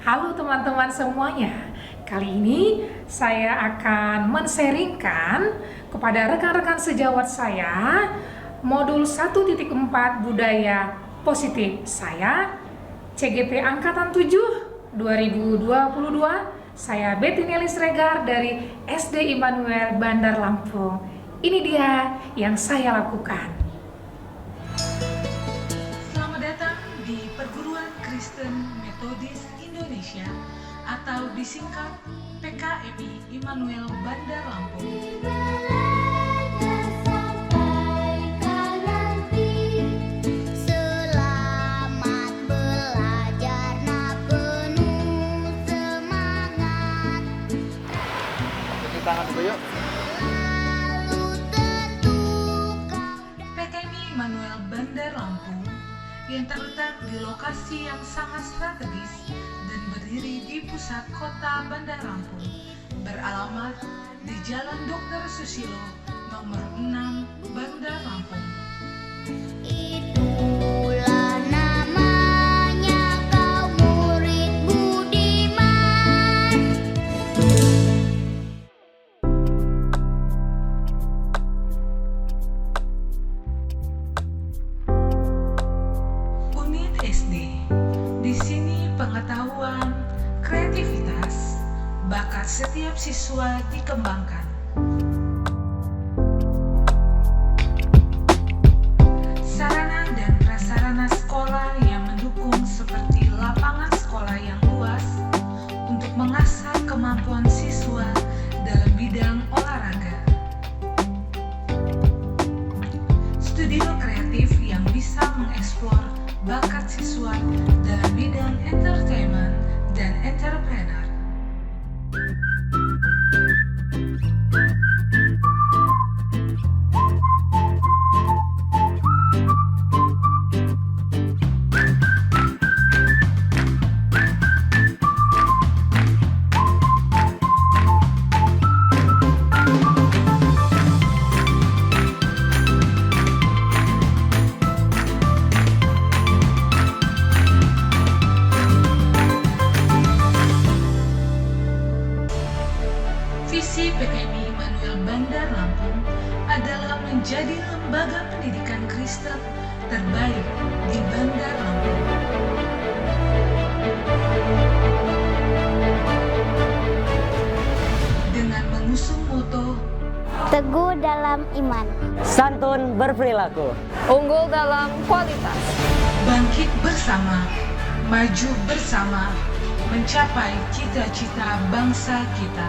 Halo teman-teman semuanya. Kali ini saya akan men-sharingkan kepada rekan-rekan sejawat saya modul 1.4 budaya positif. Saya CGP Angkatan 7 2022. Saya Betty Nelis Regar dari SD Immanuel Bandar Lampung. Ini dia yang saya lakukan. Selamat datang di Perguruan Kristen Metodis Indonesia atau disingkat PKMI Immanuel Bandar Lampung. Selamat belajar, nak penuh semangat. Cuci tangan dulu yuk. Lalu tentu kau PKMI Immanuel Bandar Lampung yang terletak di lokasi yang sangat strategis dan berdiri di pusat kota Bandar Lampung, beralamat di Jalan Dr. Susilo nomor 6 Bandar Lampung. itulah namanya kau murid budiman. Unit SD. Di sini pengetahuan, kreativitas, bakat setiap siswa dikembangkan. Sarana dan prasarana sekolah yang mendukung seperti lapangan sekolah yang luas untuk mengasah kemampuan siswa dalam bidang olahraga. Studio kreatif yang bisa mengeksplor bakat siswa dalam bidang entertainment dan entrepreneur. Visi PKMI Immanuel Bandar Lampung adalah menjadi lembaga pendidikan Kristen terbaik di Bandar Lampung. Dengan mengusung moto Teguh dalam iman. Santun berperilaku. Unggul dalam kualitas. bangkit bersama, maju bersama, mencapai cita-cita bangsa kita.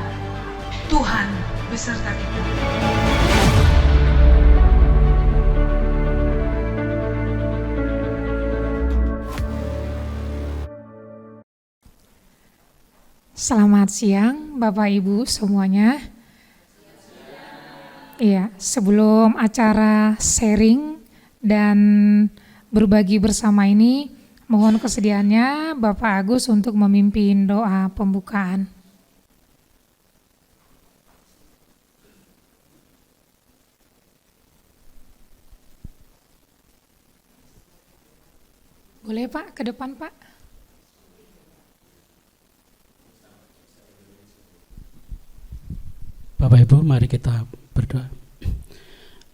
Tuhan beserta kita. Selamat siang Bapak Ibu semuanya. Iya, sebelum acara sharing dan berbagi bersama ini, mohon kesediaannya Bapak Agus untuk memimpin doa pembukaan. Boleh Pak, ke depan Pak. Bapak Ibu, mari kita berdoa.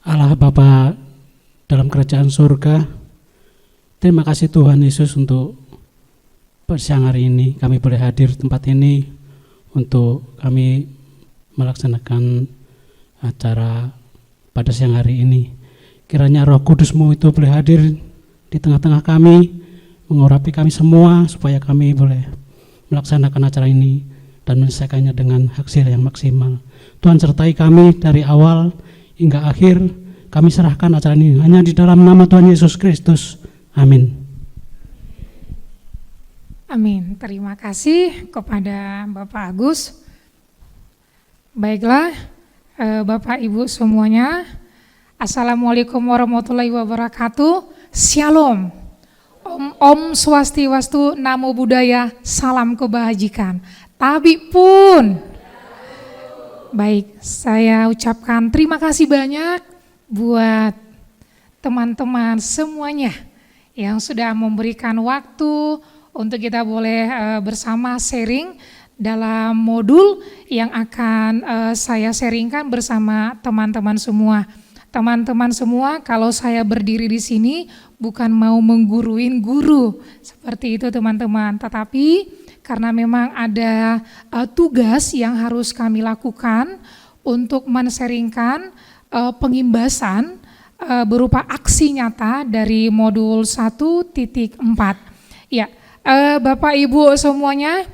Allah Bapa dalam kerajaan surga, terima kasih Tuhan Yesus untuk siang hari ini kami boleh hadir di tempat ini untuk kami melaksanakan acara pada siang hari ini. Kiranya Roh Kudus-Mu itu boleh hadir di tengah-tengah kami, mengurapi kami semua supaya kami boleh melaksanakan acara ini dan menyelesaikannya dengan hasil yang maksimal. Tuhan sertai kami dari awal hingga akhir. Kami serahkan acara ini hanya di dalam nama Tuhan Yesus Kristus. Amin. Amin. Terima kasih kepada Bapak Agus. Baiklah, Bapak Ibu semuanya, Assalamualaikum warahmatullahi wabarakatuh. Shalom. Om Swastiwastu, Namo Buddhaya, salam kebajikan. Tabi pun. Baik, saya ucapkan terima kasih banyak buat teman-teman semuanya yang sudah memberikan waktu untuk kita boleh bersama sharing dalam modul yang akan saya sharingkan bersama teman-teman semua. Teman-teman semua, kalau saya berdiri di sini bukan mau mengguruin guru, seperti itu teman-teman. Tetapi karena memang ada tugas yang harus kami lakukan untuk men-sharingkan pengimbasan berupa aksi nyata dari modul 1.4. Ya, Bapak Ibu semuanya,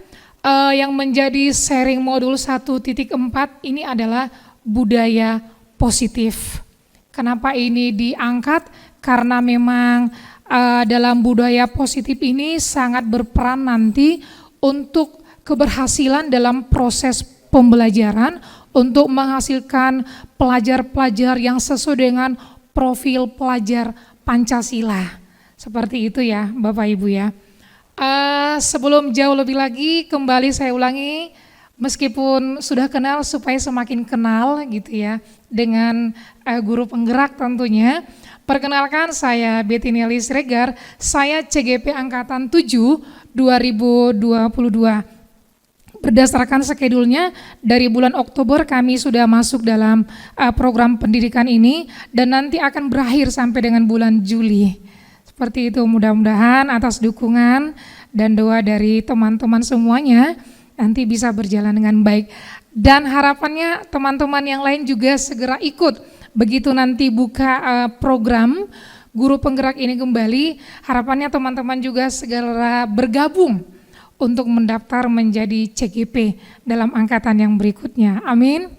yang menjadi sharing modul 1.4 ini adalah budaya positif. Kenapa ini diangkat? Karena memang dalam budaya positif ini sangat berperan nanti untuk keberhasilan dalam proses pembelajaran, untuk menghasilkan pelajar-pelajar yang sesuai dengan profil pelajar Pancasila. Seperti itu ya Bapak Ibu ya. Sebelum jauh lebih lagi, kembali saya ulangi, meskipun sudah kenal supaya semakin kenal gitu ya dengan guru penggerak tentunya. Perkenalkan, saya Betty Nelly Siregar, saya CGP Angkatan 7 2022. Berdasarkan skedulnya dari bulan Oktober kami sudah masuk dalam program pendidikan ini dan nanti akan berakhir sampai dengan bulan Juli. Seperti itu, mudah-mudahan atas dukungan dan doa dari teman-teman semuanya nanti bisa berjalan dengan baik. Dan harapannya teman-teman yang lain juga segera ikut. Begitu nanti buka program guru penggerak ini kembali, harapannya teman-teman juga segera bergabung untuk mendaftar menjadi CGP dalam angkatan yang berikutnya. Amin.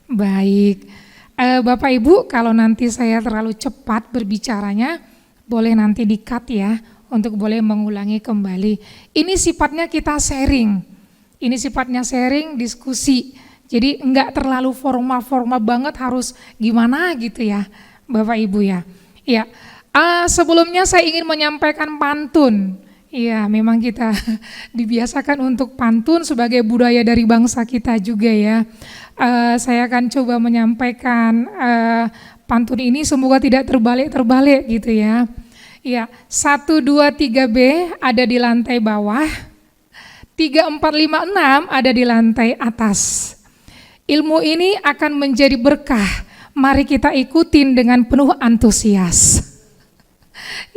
Baik. Bapak Ibu, kalau nanti saya terlalu cepat berbicaranya, boleh nanti di-cut ya, untuk boleh mengulangi kembali. Ini sifatnya kita sharing, ini sifatnya sharing, diskusi. Jadi enggak terlalu formal-formal banget harus gimana gitu ya, Bapak Ibu ya. Ya, sebelumnya saya ingin menyampaikan pantun. Iya, memang kita dibiasakan untuk pantun sebagai budaya dari bangsa kita juga ya. Saya akan coba menyampaikan pantun ini, semoga tidak terbalik-terbalik gitu ya. Ya, 1, 2, 3B ada di lantai bawah, 3, 4, 5, 6 ada di lantai atas. Ilmu ini akan menjadi berkah, mari kita ikutin dengan penuh antusias.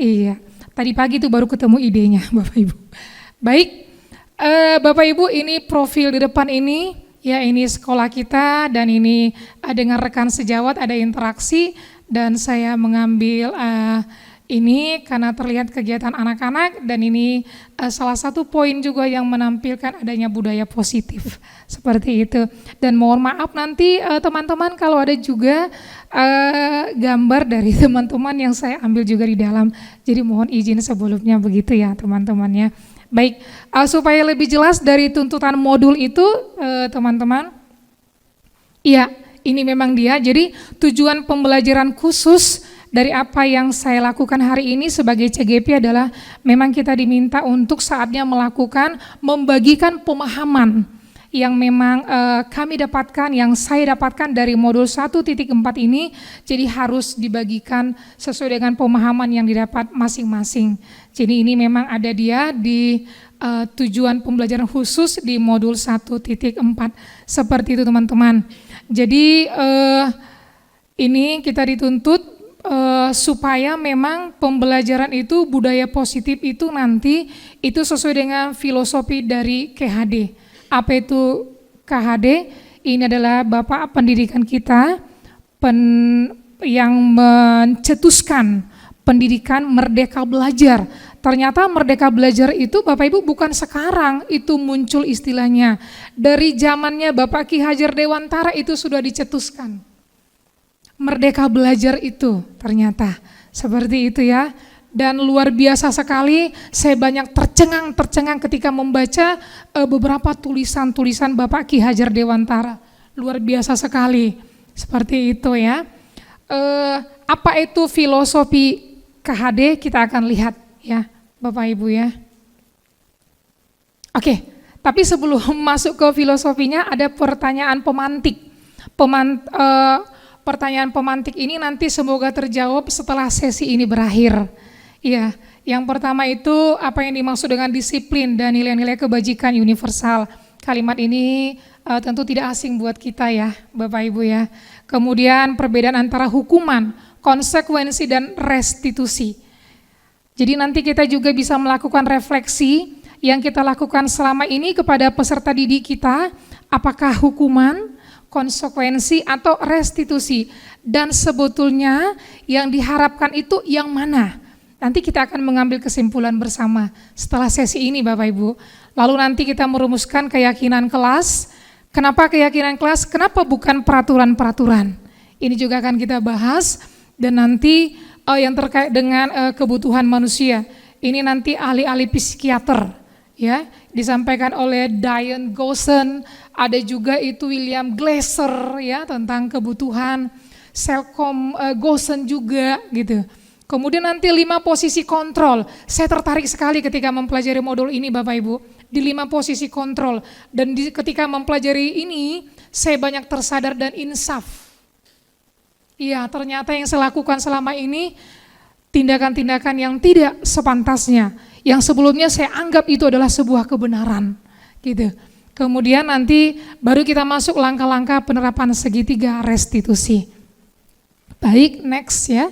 Iya, tadi pagi itu baru ketemu idenya Bapak Ibu. Baik, Bapak Ibu, ini profil di depan ini, ya ini sekolah kita dan ini dengan rekan sejawat ada interaksi dan saya mengambil ini karena terlihat kegiatan anak-anak dan ini salah satu poin juga yang menampilkan adanya budaya positif seperti itu. Dan mohon maaf nanti teman-teman kalau ada juga gambar dari teman-teman yang saya ambil juga di dalam. Jadi mohon izin sebelumnya begitu ya teman-temannya. Baik, supaya lebih jelas dari tuntutan modul itu teman-teman. Iya, ini memang dia. Jadi tujuan pembelajaran khusus dari apa yang saya lakukan hari ini sebagai CGP adalah memang kita diminta untuk saatnya membagikan pemahaman yang memang kami dapatkan, yang saya dapatkan dari modul 1.4 ini, jadi harus dibagikan sesuai dengan pemahaman yang didapat masing-masing. Jadi ini memang ada dia di tujuan pembelajaran khusus di modul 1.4, seperti itu teman-teman. Jadi ini kita dituntut supaya memang pembelajaran itu budaya positif itu nanti itu sesuai dengan filosofi dari KHD. Apa itu KHD? Ini adalah Bapak pendidikan kita yang mencetuskan pendidikan merdeka belajar. Ternyata merdeka belajar itu Bapak Ibu bukan sekarang itu muncul istilahnya. Dari zamannya Bapak Ki Hajar Dewantara itu sudah dicetuskan. Merdeka belajar itu ternyata seperti itu ya, dan luar biasa sekali. Saya banyak tercengang ketika membaca beberapa tulisan-tulisan Bapak Ki Hajar Dewantara, luar biasa sekali seperti itu ya. Apa itu filosofi KHD kita akan lihat ya Bapak Ibu ya. Oke, tapi sebelum masuk ke filosofinya ada pertanyaan pemantik. Pertanyaan pemantik ini nanti semoga terjawab setelah sesi ini berakhir. Iya, yang pertama itu apa yang dimaksud dengan disiplin dan nilai-nilai kebajikan universal. Kalimat ini tentu tidak asing buat kita ya, Bapak Ibu ya. Kemudian perbedaan antara hukuman, konsekuensi dan restitusi. Jadi nanti kita juga bisa melakukan refleksi yang kita lakukan selama ini kepada peserta didik kita, apakah hukuman, konsekuensi atau restitusi, dan sebetulnya yang diharapkan itu yang mana? Nanti kita akan mengambil kesimpulan bersama setelah sesi ini Bapak Ibu. Lalu nanti kita merumuskan keyakinan kelas. Kenapa keyakinan kelas? Kenapa bukan peraturan-peraturan? Ini juga akan kita bahas dan nanti yang terkait dengan kebutuhan manusia. Ini nanti ahli-ahli psikiater ya, disampaikan oleh Diane Goshen, ada juga itu William Glasser ya tentang kebutuhan, Selcom Goshen juga gitu. Kemudian nanti 5 posisi kontrol. Saya tertarik sekali ketika mempelajari modul ini Bapak Ibu. Di 5 posisi kontrol. Dan ketika mempelajari ini, saya banyak tersadar dan insaf. Iya, ternyata yang saya lakukan selama ini, tindakan-tindakan yang tidak sepantasnya. Yang sebelumnya saya anggap itu adalah sebuah kebenaran. Gitu. Kemudian nanti baru kita masuk langkah-langkah penerapan segitiga restitusi. Baik, next ya.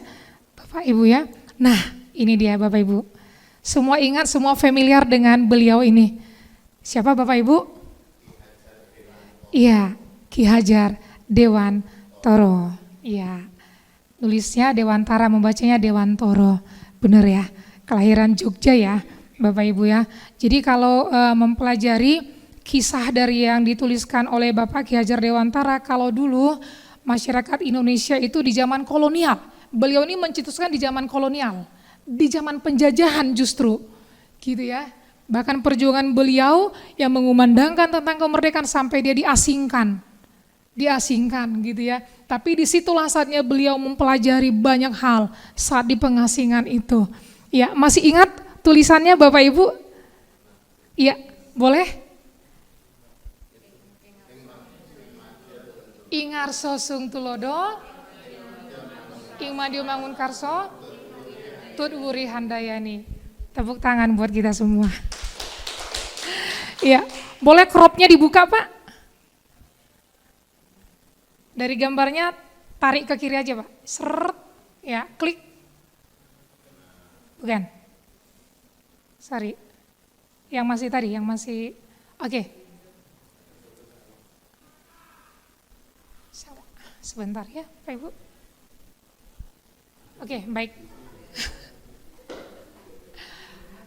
Bapak Ibu ya. Nah, ini dia Bapak Ibu. Semua ingat, semua familiar dengan beliau ini. Siapa Bapak Ibu? Iya, Ki Hajar Dewantara. Iya. Nulisnya Dewantara, membacanya Dewantara. Benar ya. Kelahiran Jogja ya, Bapak Ibu ya. Jadi kalau mempelajari kisah dari yang dituliskan oleh Bapak Ki Hajar Dewantara, kalau dulu masyarakat Indonesia itu di zaman kolonial. Beliau ini mencetuskan di zaman kolonial, di zaman penjajahan justru, gitu ya. Bahkan perjuangan beliau yang mengumandangkan tentang kemerdekaan sampai dia diasingkan gitu ya. Tapi disitulah saatnya beliau mempelajari banyak hal saat di pengasingan itu. Ya, masih ingat tulisannya Bapak Ibu? Iya, boleh? Ingarso sung tulodo, Ing Madiun Mangun Karso, Tut Wuri Handayani. Tepuk tangan buat kita semua. Iya, boleh cropnya dibuka Pak? Dari gambarnya tarik ke kiri aja Pak. Seret, ya klik. Bukan. Sorry. Yang masih tadi, yang masih, oke. Sebentar ya Pak Ibu. Oke, baik.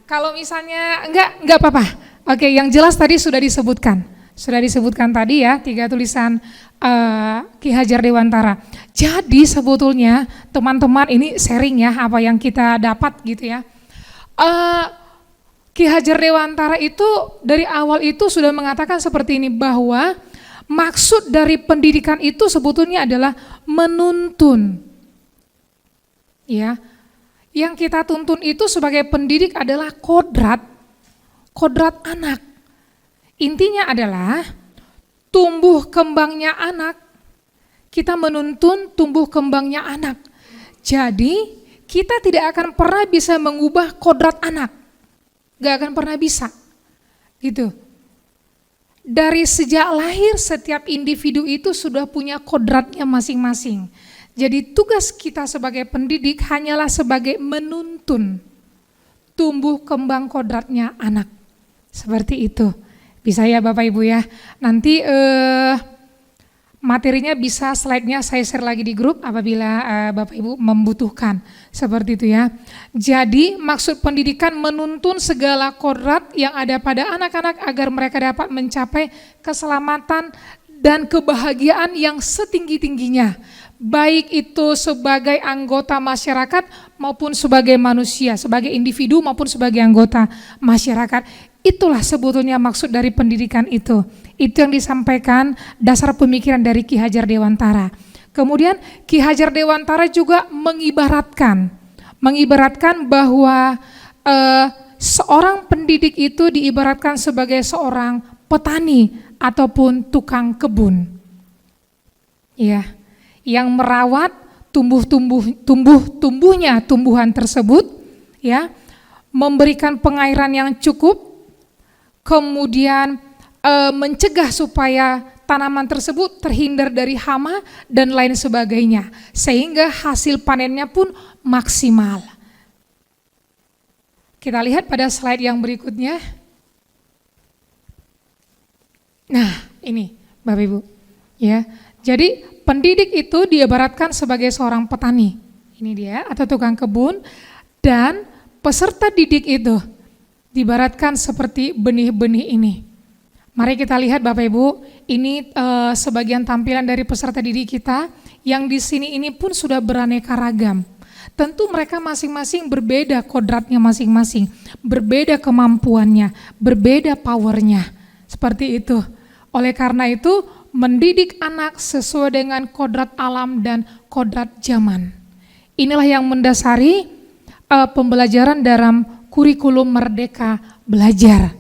Kalau misalnya enggak apa-apa. Oke, yang jelas tadi sudah disebutkan. Sudah disebutkan tadi ya, 3 tulisan Ki Hajar Dewantara. Jadi sebetulnya teman-teman ini sharing ya apa yang kita dapat gitu ya. Ki Hajar Dewantara itu dari awal itu sudah mengatakan seperti ini, bahwa maksud dari pendidikan itu sebetulnya adalah menuntun. Ya, yang kita tuntun itu sebagai pendidik adalah kodrat anak. Intinya adalah tumbuh kembangnya anak. Kita menuntun tumbuh kembangnya anak. Jadi kita tidak akan pernah bisa mengubah kodrat anak. Gak akan pernah bisa. Gitu. Dari sejak lahir setiap individu itu sudah punya kodratnya masing-masing. Jadi tugas kita sebagai pendidik hanyalah sebagai menuntun tumbuh kembang kodratnya anak. Seperti itu. Bisa ya Bapak Ibu ya. Nanti materinya bisa slide-nya saya share lagi di grup apabila Bapak Ibu membutuhkan. Seperti itu ya. Jadi maksud pendidikan menuntun segala kodrat yang ada pada anak-anak agar mereka dapat mencapai keselamatan dan kebahagiaan yang setinggi-tingginya. Baik itu sebagai anggota masyarakat maupun sebagai manusia, sebagai individu maupun sebagai anggota masyarakat. Itulah sebetulnya maksud dari pendidikan itu. Itu yang disampaikan dasar pemikiran dari Ki Hajar Dewantara. Kemudian Ki Hajar Dewantara juga mengibaratkan bahwa seorang pendidik itu diibaratkan sebagai seorang petani ataupun tukang kebun. Ya, yang merawat tumbuhnya tumbuhan tersebut, ya, memberikan pengairan yang cukup, kemudian mencegah supaya tanaman tersebut terhindar dari hama dan lain sebagainya, sehingga hasil panennya pun maksimal. Kita lihat pada slide yang berikutnya. Nah, ini Bapak Ibu, ya. Jadi pendidik itu diibaratkan sebagai seorang petani. Ini dia, atau tukang kebun, dan peserta didik itu diibaratkan seperti benih-benih ini. Mari kita lihat Bapak Ibu, ini sebagian tampilan dari peserta didik kita yang di sini ini pun sudah beraneka ragam. Tentu mereka masing-masing berbeda kodratnya masing-masing, berbeda kemampuannya, berbeda powernya, seperti itu. Oleh karena itu, mendidik anak sesuai dengan kodrat alam dan kodrat zaman. Inilah yang mendasari pembelajaran dalam kurikulum Merdeka Belajar.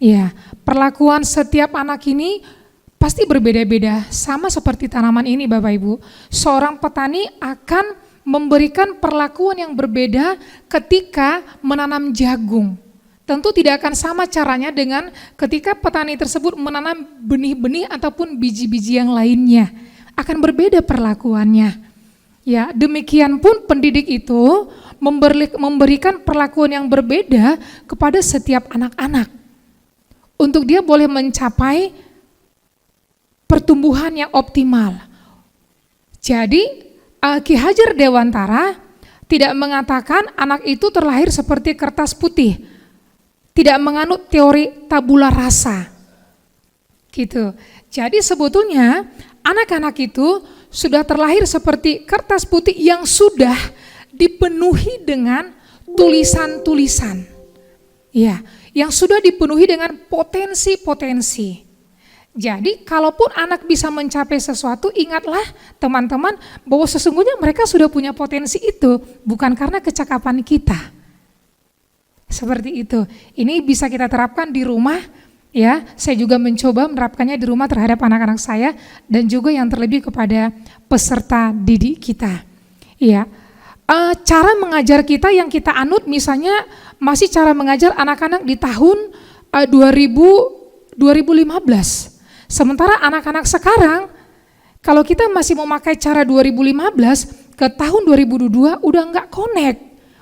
Ya, perlakuan setiap anak ini pasti berbeda-beda, sama seperti tanaman ini Bapak Ibu. Seorang petani akan memberikan perlakuan yang berbeda ketika menanam jagung. Tentu tidak akan sama caranya dengan ketika petani tersebut menanam benih-benih ataupun biji-biji yang lainnya. Akan berbeda perlakuannya. Ya, demikian pun pendidik itu memberikan perlakuan yang berbeda kepada setiap anak-anak. Untuk dia boleh mencapai pertumbuhan yang optimal. Jadi, Ki Hajar Dewantara tidak mengatakan anak itu terlahir seperti kertas putih. Tidak menganut teori tabula rasa. Gitu. Jadi sebetulnya anak-anak itu sudah terlahir seperti kertas putih yang sudah dipenuhi dengan tulisan-tulisan. Ya, yang sudah dipenuhi dengan potensi-potensi. Jadi kalaupun anak bisa mencapai sesuatu, ingatlah teman-teman bahwa sesungguhnya mereka sudah punya potensi itu, bukan karena kecakapan kita. Seperti itu. Ini bisa kita terapkan di rumah, ya. Saya juga mencoba menerapkannya di rumah terhadap anak-anak saya dan juga yang terlebih kepada peserta didik kita. Ya. Cara mengajar kita yang kita anut misalnya masih cara mengajar anak-anak di tahun 2015. Sementara anak-anak sekarang kalau kita masih memakai cara 2015 ke tahun 2022 udah nggak connect,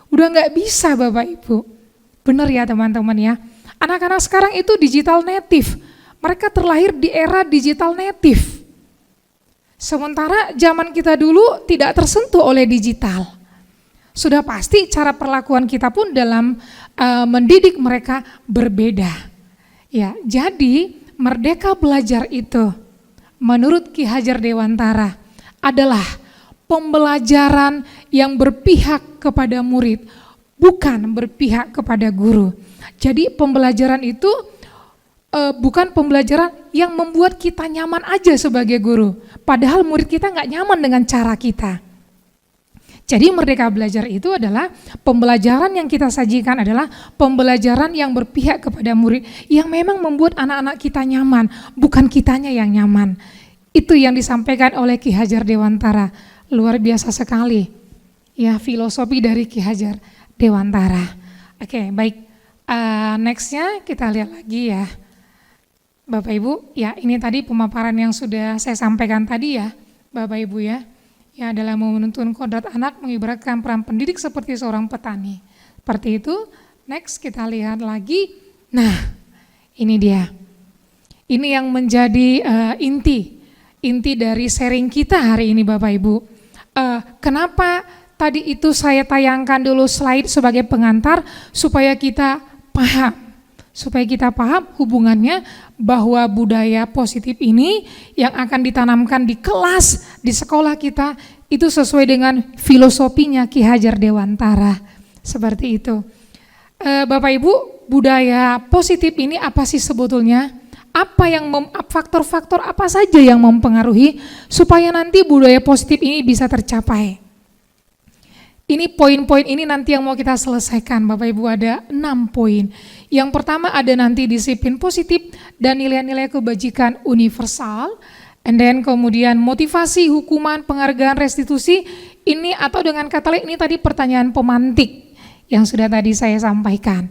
udah nggak bisa Bapak Ibu. Benar ya teman-teman ya. Anak-anak sekarang itu digital native. Mereka terlahir di era digital native. Sementara zaman kita dulu tidak tersentuh oleh digital. Sudah pasti cara perlakuan kita pun dalam mendidik mereka berbeda. Ya, jadi Merdeka Belajar itu menurut Ki Hajar Dewantara adalah pembelajaran yang berpihak kepada murid, bukan berpihak kepada guru. Jadi pembelajaran itu bukan pembelajaran yang membuat kita nyaman aja sebagai guru. Padahal murid kita nggak nyaman dengan cara kita. Jadi Merdeka Belajar itu adalah pembelajaran yang kita sajikan adalah pembelajaran yang berpihak kepada murid. Yang memang membuat anak-anak kita nyaman, bukan kitanya yang nyaman. Itu yang disampaikan oleh Ki Hajar Dewantara. Luar biasa sekali. Ya, filosofi dari Ki Hajar Dewantara. Oke, baik. Nextnya kita lihat lagi ya, Bapak Ibu. Ya, ini tadi pemaparan yang sudah saya sampaikan tadi ya, Bapak Ibu ya. Ya, dalam menuntun kodrat anak mengibaratkan peran pendidik seperti seorang petani. Seperti itu. Next kita lihat lagi. Nah, ini dia. Ini yang menjadi inti dari sharing kita hari ini Bapak Ibu. Kenapa tadi itu saya tayangkan dulu slide sebagai pengantar supaya kita paham hubungannya bahwa budaya positif ini yang akan ditanamkan di kelas, di sekolah kita itu sesuai dengan filosofinya Ki Hajar Dewantara. Seperti itu. Bapak Ibu, budaya positif ini apa sih sebetulnya? Apa yang faktor-faktor apa saja yang mempengaruhi supaya nanti budaya positif ini bisa tercapai? Ini poin-poin ini nanti yang mau kita selesaikan Bapak Ibu, ada 6 poin. Yang pertama ada nanti disiplin positif dan nilai-nilai kebajikan universal. And then kemudian motivasi, hukuman, penghargaan, restitusi. Ini atau dengan kata lain ini tadi pertanyaan pemantik yang sudah tadi saya sampaikan.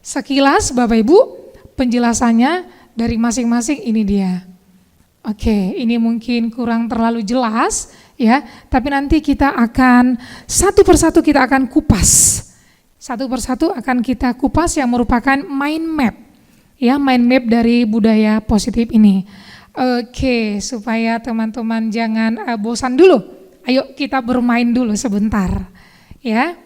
Sekilas Bapak Ibu penjelasannya dari masing-masing ini dia. Oke, ini mungkin kurang terlalu jelas ya, tapi nanti kita akan satu persatu kita akan kupas. Satu persatu akan kita kupas yang merupakan mind map. Ya, mind map dari budaya positif ini. Oke, supaya teman-teman jangan bosan dulu. Ayo kita bermain dulu sebentar. Ya.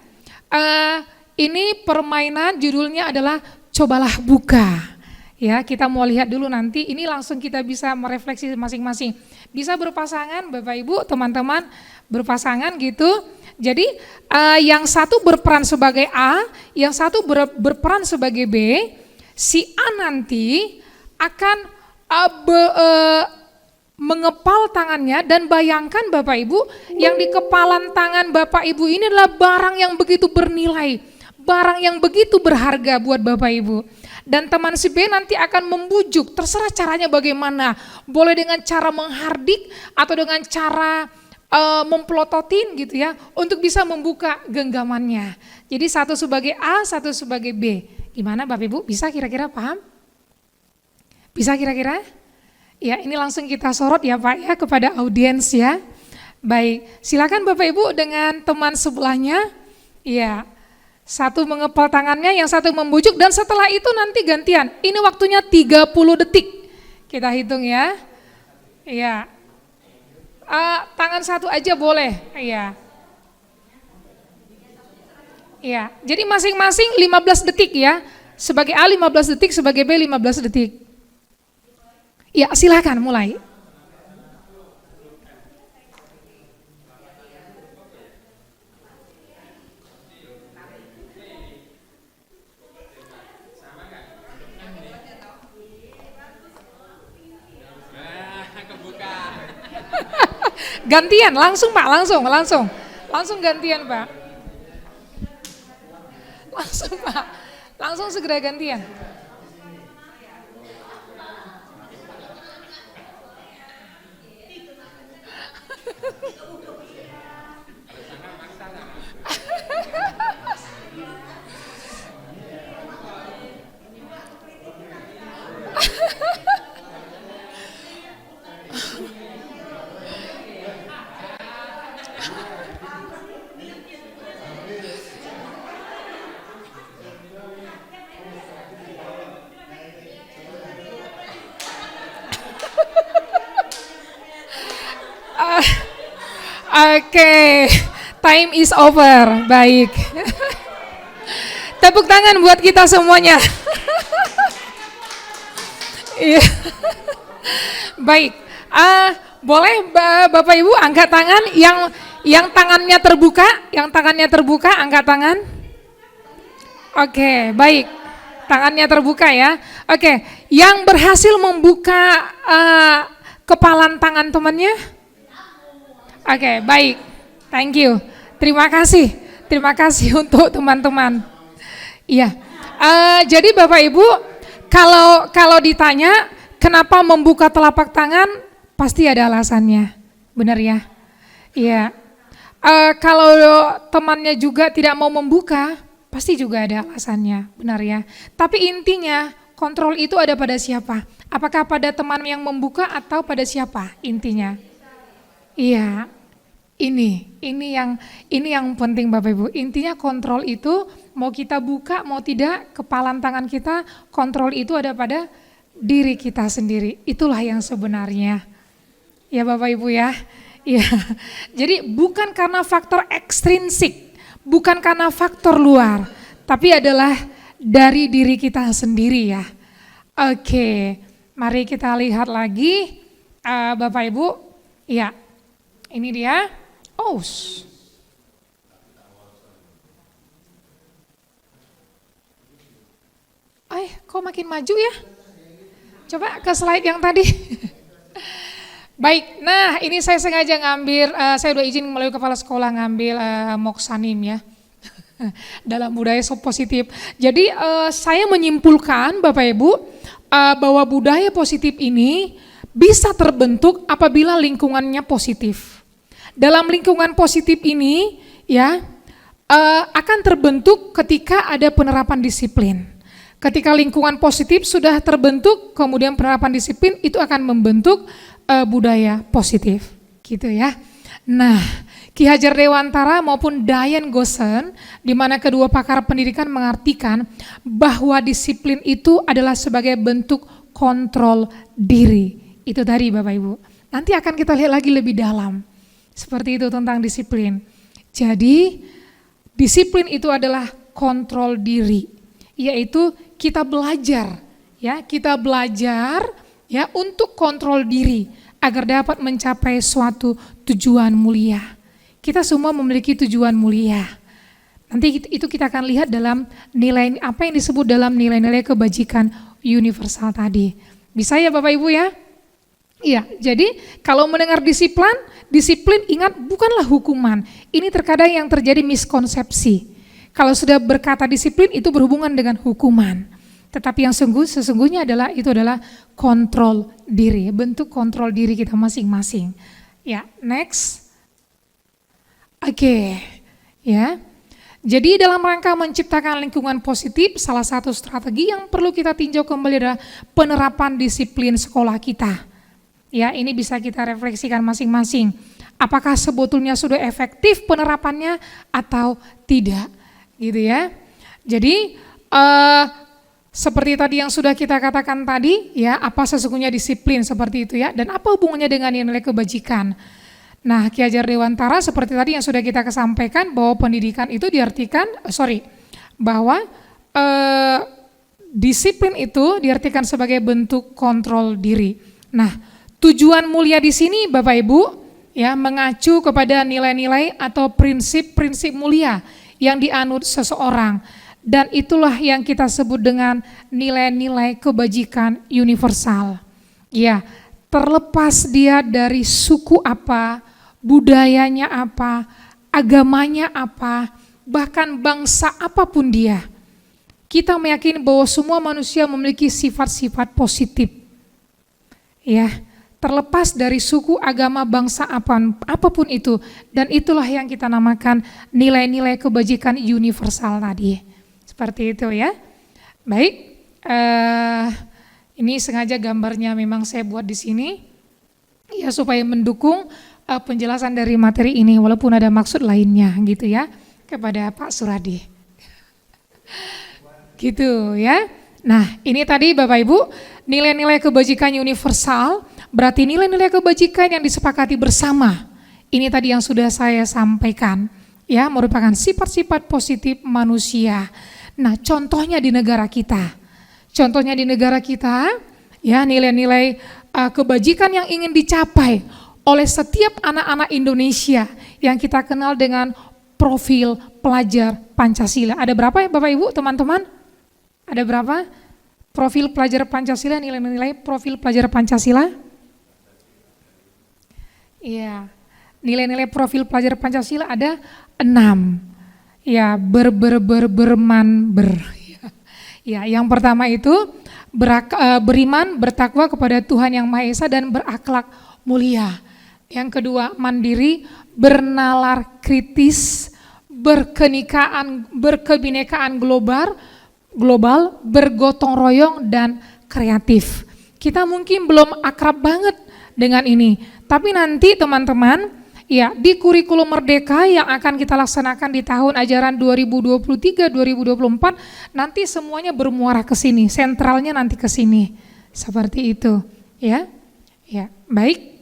Ini permainan judulnya adalah cobalah buka. Ya, kita mau lihat dulu nanti. Ini langsung kita bisa merefleksi masing-masing. Bisa berpasangan, Bapak Ibu, teman-teman berpasangan gitu. Jadi yang satu berperan sebagai A, yang satu berperan sebagai B. Si A nanti akan mengepal tangannya dan bayangkan Bapak Ibu, yang di kepalan tangan Bapak Ibu ini adalah barang yang begitu bernilai, barang yang begitu berharga buat Bapak Ibu. Dan teman si B nanti akan membujuk, terserah caranya bagaimana, boleh dengan cara menghardik atau dengan cara memplototin gitu ya, untuk bisa membuka genggamannya. Jadi satu sebagai A, satu sebagai B. Gimana Bapak Ibu, bisa kira-kira paham? Bisa kira-kira? Ya, ini langsung kita sorot ya Pak ya kepada audiens ya. Baik, silakan Bapak Ibu dengan teman sebelahnya. Ya, satu mengepal tangannya, yang satu membujuk, dan setelah itu nanti gantian. Ini waktunya 30 detik. Kita hitung ya. Iya. Tangan satu aja boleh. Iya. Iya. Jadi masing-masing 15 detik ya. Sebagai A 15 detik, sebagai B 15 detik. Ya, silakan mulai. Gantian, langsung Pak, langsung gantian Pak. Langsung Pak, langsung segera gantian. Oke, time is over. Baik. Tepuk tangan buat kita semuanya. Iya. Baik. Boleh Bapak Ibu angkat tangan yang tangannya terbuka, angkat tangan. Oke, baik. Tangannya terbuka ya. Oke, yang berhasil membuka kepalan tangan temannya? Oke, baik. Thank you. Terima kasih untuk teman-teman. Iya. Jadi Bapak Ibu, kalau ditanya kenapa membuka telapak tangan, pasti ada alasannya. Benar ya? Iya. Kalau temannya juga tidak mau membuka, pasti juga ada alasannya. Benar ya? Tapi intinya kontrol itu ada pada siapa? Apakah pada teman yang membuka atau pada siapa intinya? Iya. Ini yang penting Bapak Ibu. Intinya kontrol itu mau kita buka mau tidak, kepalan tangan kita, kontrol itu ada pada diri kita sendiri. Itulah yang sebenarnya. Ya Bapak Ibu ya. Ya. Jadi bukan karena faktor ekstrinsik, bukan karena faktor luar, tapi adalah dari diri kita sendiri ya. Oke, mari kita lihat lagi Bapak Ibu. Ya. Ini dia. Oh, kok makin maju ya? Coba ke slide yang tadi. Baik, nah ini saya sengaja ngambil, saya udah izin melalui kepala sekolah ngambil Moksanim ya. Dalam budaya positif. Jadi saya menyimpulkan Bapak Ibu bahwa budaya positif ini bisa terbentuk apabila lingkungannya positif. Dalam lingkungan positif ini ya, akan terbentuk ketika ada penerapan disiplin. Ketika lingkungan positif sudah terbentuk, kemudian penerapan disiplin itu akan membentuk budaya positif, gitu ya. Nah, Ki Hajar Dewantara maupun Diane Goosen, di mana kedua pakar pendidikan mengartikan bahwa disiplin itu adalah sebagai bentuk kontrol diri. Itu tadi Bapak Ibu. Nanti akan kita lihat lagi lebih dalam. Seperti itu tentang disiplin. Jadi, disiplin itu adalah kontrol diri, yaitu kita belajar, ya, untuk kontrol diri agar dapat mencapai suatu tujuan mulia. Kita semua memiliki tujuan mulia. Nanti itu kita akan lihat dalam nilai apa yang disebut dalam nilai-nilai kebajikan universal tadi. Bisa ya Bapak Ibu ya? Iya, jadi kalau mendengar disiplin ingat bukanlah hukuman. Ini terkadang yang terjadi miskonsepsi. Kalau sudah berkata disiplin itu berhubungan dengan hukuman. Tetapi yang sesungguhnya itu adalah kontrol diri, bentuk kontrol diri kita masing-masing. Ya, next. Oke, ya. Jadi dalam rangka menciptakan lingkungan positif, salah satu strategi yang perlu kita tinjau kembali adalah penerapan disiplin sekolah kita. Ya, ini bisa kita refleksikan masing-masing. Apakah sebetulnya sudah efektif penerapannya atau tidak, gitu ya. Jadi seperti tadi yang sudah kita katakan tadi, ya, apa sesungguhnya disiplin seperti itu ya, dan apa hubungannya dengan nilai kebajikan. Nah, Ki Hajar Dewantara seperti tadi yang sudah kita sampaikan bahwa pendidikan itu bahwa disiplin itu diartikan sebagai bentuk kontrol diri. Nah, tujuan mulia di sini Bapak Ibu ya mengacu kepada nilai-nilai atau prinsip-prinsip mulia yang dianut seseorang, dan itulah yang kita sebut dengan nilai-nilai kebajikan universal. Ya, terlepas dia dari suku apa, budayanya apa, agamanya apa, bahkan bangsa apapun dia. Kita meyakini bahwa semua manusia memiliki sifat-sifat positif. Ya, terlepas dari suku, agama, bangsa apapun itu, dan itulah yang kita namakan nilai-nilai kebajikan universal tadi. Seperti itu ya. Baik, ini sengaja gambarnya memang saya buat di sini ya supaya mendukung penjelasan dari materi ini walaupun ada maksud lainnya gitu ya kepada Pak Suradi. Gitu ya. Nah, ini tadi Bapak Ibu nilai-nilai kebajikan universal, berarti nilai-nilai kebajikan yang disepakati bersama. Ini tadi yang sudah saya sampaikan ya, merupakan sifat-sifat positif manusia. Nah, contohnya di negara kita. Contohnya di negara kita, ya nilai-nilai kebajikan yang ingin dicapai oleh setiap anak-anak Indonesia yang kita kenal dengan profil pelajar Pancasila. Ada berapa ya Bapak Ibu, teman-teman? Ada berapa? Profil pelajar Pancasila, nilai-nilai profil pelajar Pancasila? Iya, nilai-nilai profil pelajar Pancasila ada 6. Ya, berman. Ya, yang pertama itu beriman, bertakwa kepada Tuhan Yang Maha Esa dan berakhlak mulia. Yang kedua, mandiri, bernalar kritis, berkebinekaan global, bergotong royong dan kreatif. Kita mungkin belum akrab banget dengan ini, tapi nanti teman-teman, ya di kurikulum Merdeka yang akan kita laksanakan di tahun ajaran 2023-2024 nanti semuanya bermuara ke sini, sentralnya nanti ke sini. Seperti itu, ya. Ya, baik.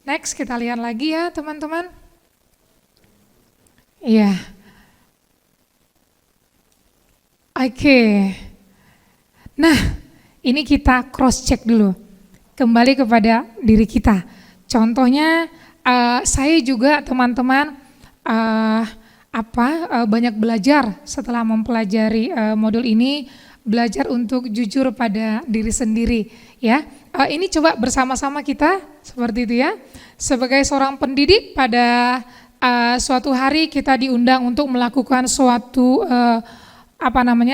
Next kita lihat lagi ya, teman-teman. Iya. Oke. Nah, ini kita cross check dulu. Kembali kepada diri kita. Contohnya saya juga teman-teman banyak belajar setelah mempelajari modul ini, belajar untuk jujur pada diri sendiri ya. Ini coba bersama-sama kita seperti itu ya. Sebagai seorang pendidik pada suatu hari kita diundang untuk melakukan suatu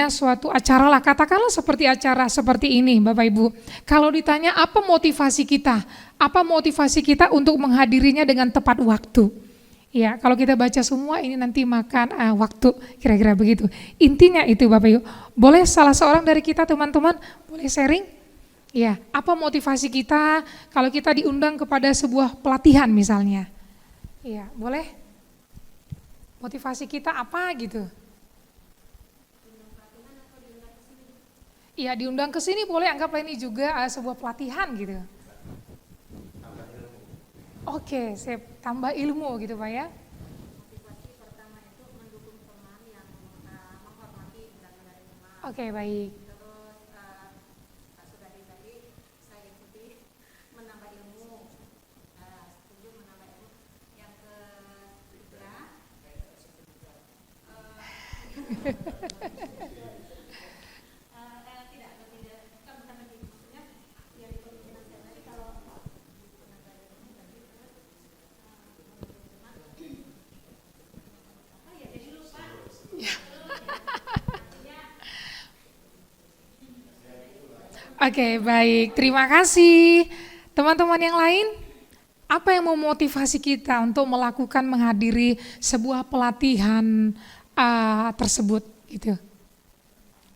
suatu acara lah, katakanlah seperti acara seperti ini Bapak Ibu. Kalau ditanya apa motivasi kita untuk menghadirinya dengan tepat waktu? Ya, kalau kita baca semua ini nanti makan waktu, kira-kira begitu. Intinya itu Bapak Ibu. Boleh salah seorang dari kita teman-teman, boleh sharing? Ya, apa motivasi kita kalau kita diundang kepada sebuah pelatihan misalnya? Iya, boleh? Motivasi kita apa gitu? Iya, diundang ke sini boleh, anggaplah ini juga sebuah pelatihan gitu. Oke, saya tambah ilmu gitu Pak ya. Oke, baik. Oke, baik. Terima kasih. Teman-teman yang lain, apa yang memotivasi kita untuk melakukan menghadiri sebuah pelatihan tersebut gitu?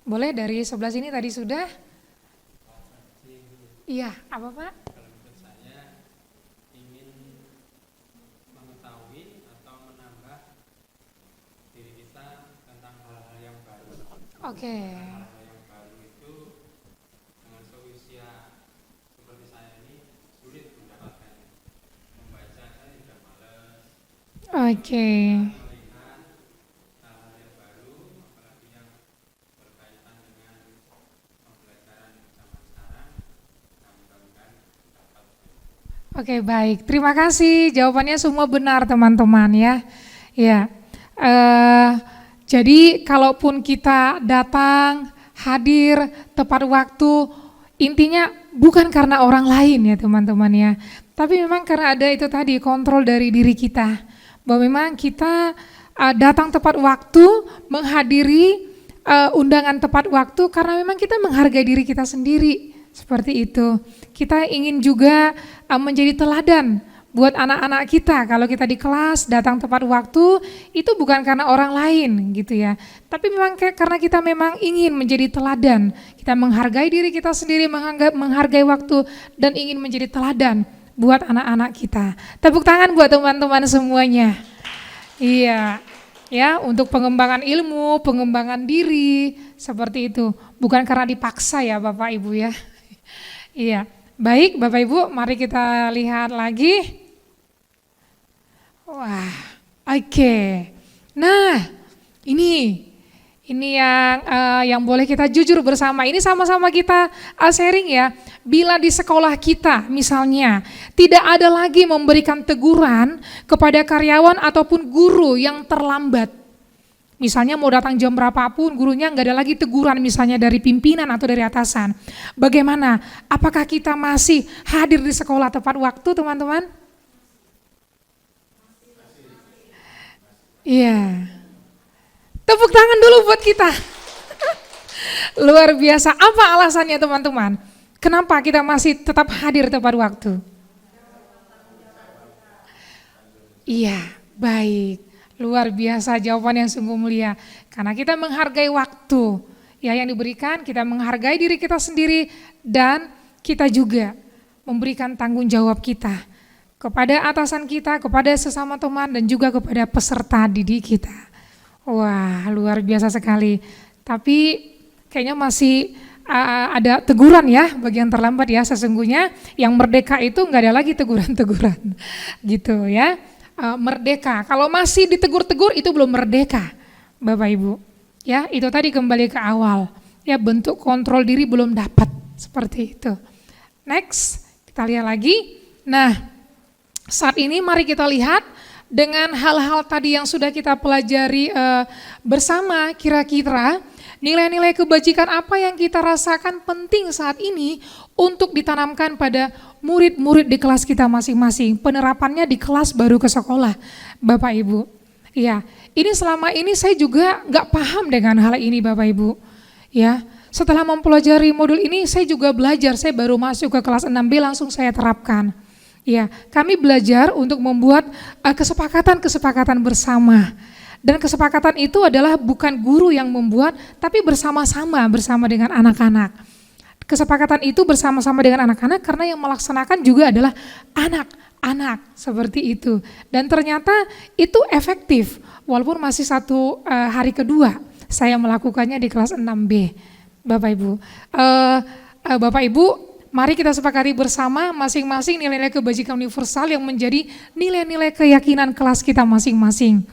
Boleh dari sebelah sini tadi sudah? Iya, apa Pak? Kalau menurut saya ingin mengetahui atau menambah diri kita tentang hal-hal yang baru. Oke. Hal-hal yang baru itu dengan seusia seperti saya ini sulit mendapatkannya. Membaca saya sudah malas. Oke. Melihat hal-hal yang baru, apalagi yang berkaitan dengan pembelajaran zaman sekarang, nah mudah-mudahan dapat. Oke, baik. Terima kasih. Jawabannya semua benar teman-teman ya. Ya. Jadi kalaupun kita datang, hadir tepat waktu, intinya bukan karena orang lain ya teman-teman ya. Tapi memang karena ada itu tadi kontrol dari diri kita. Bahwa memang kita datang tepat waktu, menghadiri undangan tepat waktu karena memang kita menghargai diri kita sendiri. Seperti itu. Kita ingin juga menjadi teladan buat anak-anak kita. Kalau kita di kelas datang tepat waktu, itu bukan karena orang lain gitu ya. Tapi memang karena kita memang ingin menjadi teladan. Kita menghargai diri kita sendiri, menghargai waktu dan ingin menjadi teladan buat anak-anak kita. Tepuk tangan buat teman-teman semuanya. Iya. Ya, untuk pengembangan ilmu, pengembangan diri, seperti itu. Bukan karena dipaksa ya Bapak Ibu ya. Iya. Baik Bapak Ibu, mari kita lihat lagi. Wah, oke. Nah, ini yang boleh kita jujur bersama. Ini sama-sama kita sharing ya. Bila di sekolah kita misalnya tidak ada lagi memberikan teguran kepada karyawan ataupun guru yang terlambat. Misalnya mau datang jam berapapun, gurunya nggak ada lagi teguran misalnya dari pimpinan atau dari atasan. Bagaimana? Apakah kita masih hadir di sekolah tepat waktu teman-teman? Iya. Tepuk tangan dulu buat kita. Luar biasa. Apa alasannya teman-teman? Kenapa kita masih tetap hadir tepat waktu? Iya, baik. Luar biasa jawaban yang sungguh mulia. Karena kita menghargai waktu ya yang diberikan, kita menghargai diri kita sendiri dan kita juga memberikan tanggung jawab kita kepada atasan kita, kepada sesama teman dan juga kepada peserta didik kita. Wah, luar biasa sekali. Tapi kayaknya masih ada teguran ya bagi yang terlambat ya. Sesungguhnya yang merdeka itu nggak ada lagi teguran-teguran gitu ya. Merdeka, kalau masih ditegur-tegur itu belum merdeka Bapak Ibu. Ya, itu tadi kembali ke awal. Ya, bentuk kontrol diri belum dapat seperti itu. Next, kita lihat lagi. Nah, saat ini mari kita lihat dengan hal-hal tadi yang sudah kita pelajari bersama, kira-kira nilai-nilai kebajikan apa yang kita rasakan penting saat ini untuk ditanamkan pada murid-murid di kelas kita masing-masing. Penerapannya di kelas baru ke sekolah, Bapak Ibu. Ya, ini selama ini saya juga nggak paham dengan hal ini Bapak Ibu. Ya, setelah mempelajari modul ini saya juga belajar, saya baru masuk ke kelas 6B langsung saya terapkan. Ya, kami belajar untuk membuat kesepakatan-kesepakatan bersama. Dan kesepakatan itu adalah bukan guru yang membuat, tapi bersama-sama dengan anak-anak. Kesepakatan itu bersama-sama dengan anak-anak karena yang melaksanakan juga adalah anak-anak, seperti itu. Dan ternyata itu efektif, walaupun masih hari kedua saya melakukannya di kelas 6B, Bapak Ibu. Bapak Ibu, mari kita sepakati bersama masing-masing nilai-nilai kebajikan universal yang menjadi nilai-nilai keyakinan kelas kita masing-masing.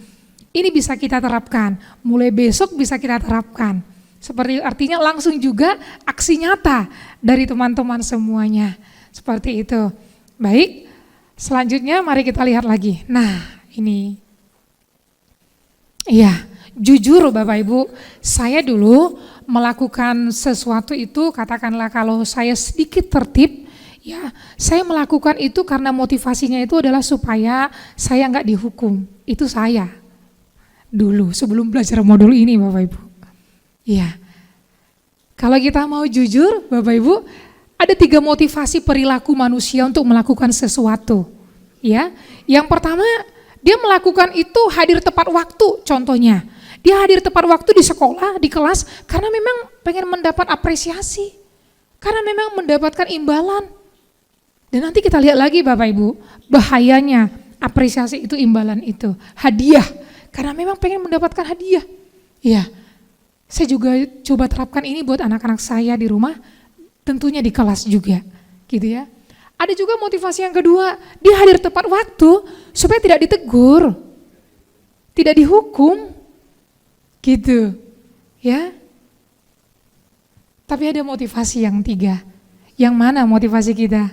Ini bisa kita terapkan, mulai besok bisa kita terapkan. Seperti artinya langsung juga aksi nyata dari teman-teman semuanya. Seperti itu. Baik, selanjutnya mari kita lihat lagi. Nah, ini. Iya, jujur Bapak Ibu, saya dulu melakukan sesuatu itu, katakanlah kalau saya sedikit tertib, ya saya melakukan itu karena motivasinya itu adalah supaya saya nggak dihukum. Itu saya dulu sebelum belajar modul ini Bapak Ibu. Iya, kalau kita mau jujur Bapak Ibu, ada 3 motivasi perilaku manusia untuk melakukan sesuatu. Ya, yang pertama dia melakukan itu hadir tepat waktu, contohnya. Dia hadir tepat waktu di sekolah, di kelas, karena memang pengen mendapat apresiasi, karena memang mendapatkan imbalan. Dan nanti kita lihat lagi Bapak Ibu, bahayanya apresiasi itu, imbalan itu, hadiah, karena memang pengen mendapatkan hadiah. Ya, saya juga coba terapkan ini buat anak-anak saya di rumah, tentunya di kelas juga, gitu ya. Ada juga motivasi yang kedua, dia hadir tepat waktu supaya tidak ditegur, tidak dihukum, gitu, ya. Tapi ada motivasi yang 3. Yang mana motivasi kita?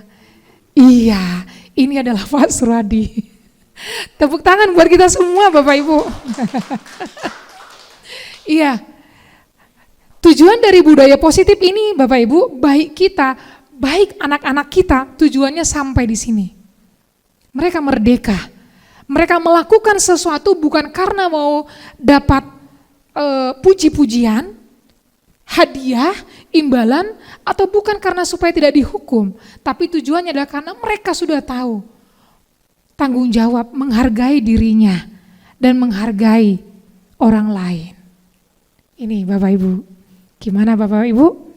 Iya, ini adalah Pak Suradi. Tepuk tangan buat kita semua Bapak Ibu. Iya. Tujuan dari budaya positif ini Bapak Ibu, baik kita, baik anak-anak kita, tujuannya sampai di sini. Mereka merdeka. Mereka melakukan sesuatu bukan karena mau dapat puji-pujian, hadiah, imbalan, atau bukan karena supaya tidak dihukum, tapi tujuannya adalah karena mereka sudah tahu tanggung jawab menghargai dirinya dan menghargai orang lain. Ini Bapak Ibu, gimana Bapak Ibu?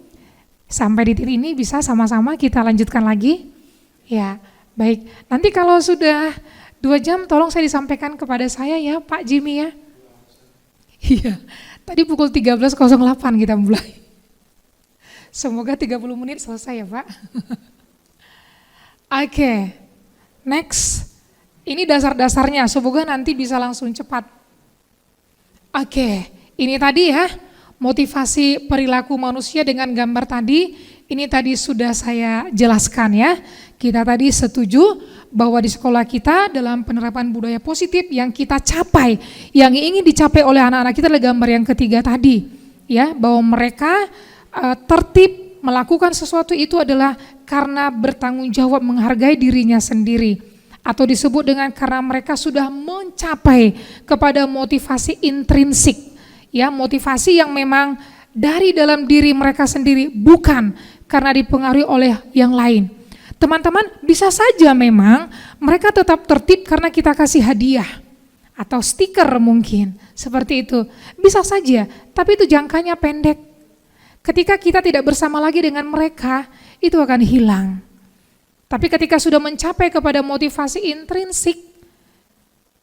Sampai di titik ini bisa sama-sama kita lanjutkan lagi? Ya, baik. Nanti kalau sudah 2 jam tolong saya disampaikan kepada saya ya Pak Jimmy ya. Iya, tadi pukul 13.08 kita mulai. Semoga 30 menit selesai ya Pak. Oke, next. Ini dasar-dasarnya, semoga nanti bisa langsung cepat. Oke, ini tadi ya, motivasi perilaku manusia dengan gambar tadi, ini tadi sudah saya jelaskan ya. Kita tadi setuju bahwa di sekolah kita dalam penerapan budaya positif yang kita capai, yang ingin dicapai oleh anak-anak kita adalah gambar yang ketiga tadi, ya, bahwa mereka tertib melakukan sesuatu itu adalah karena bertanggung jawab menghargai dirinya sendiri, atau disebut dengan karena mereka sudah mencapai kepada motivasi intrinsik, ya, motivasi yang memang dari dalam diri mereka sendiri, bukan karena dipengaruhi oleh yang lain. Teman-teman, bisa saja memang mereka tetap tertib karena kita kasih hadiah atau stiker mungkin, seperti itu. Bisa saja, tapi itu jangkanya pendek. Ketika kita tidak bersama lagi dengan mereka, itu akan hilang. Tapi ketika sudah mencapai kepada motivasi intrinsik,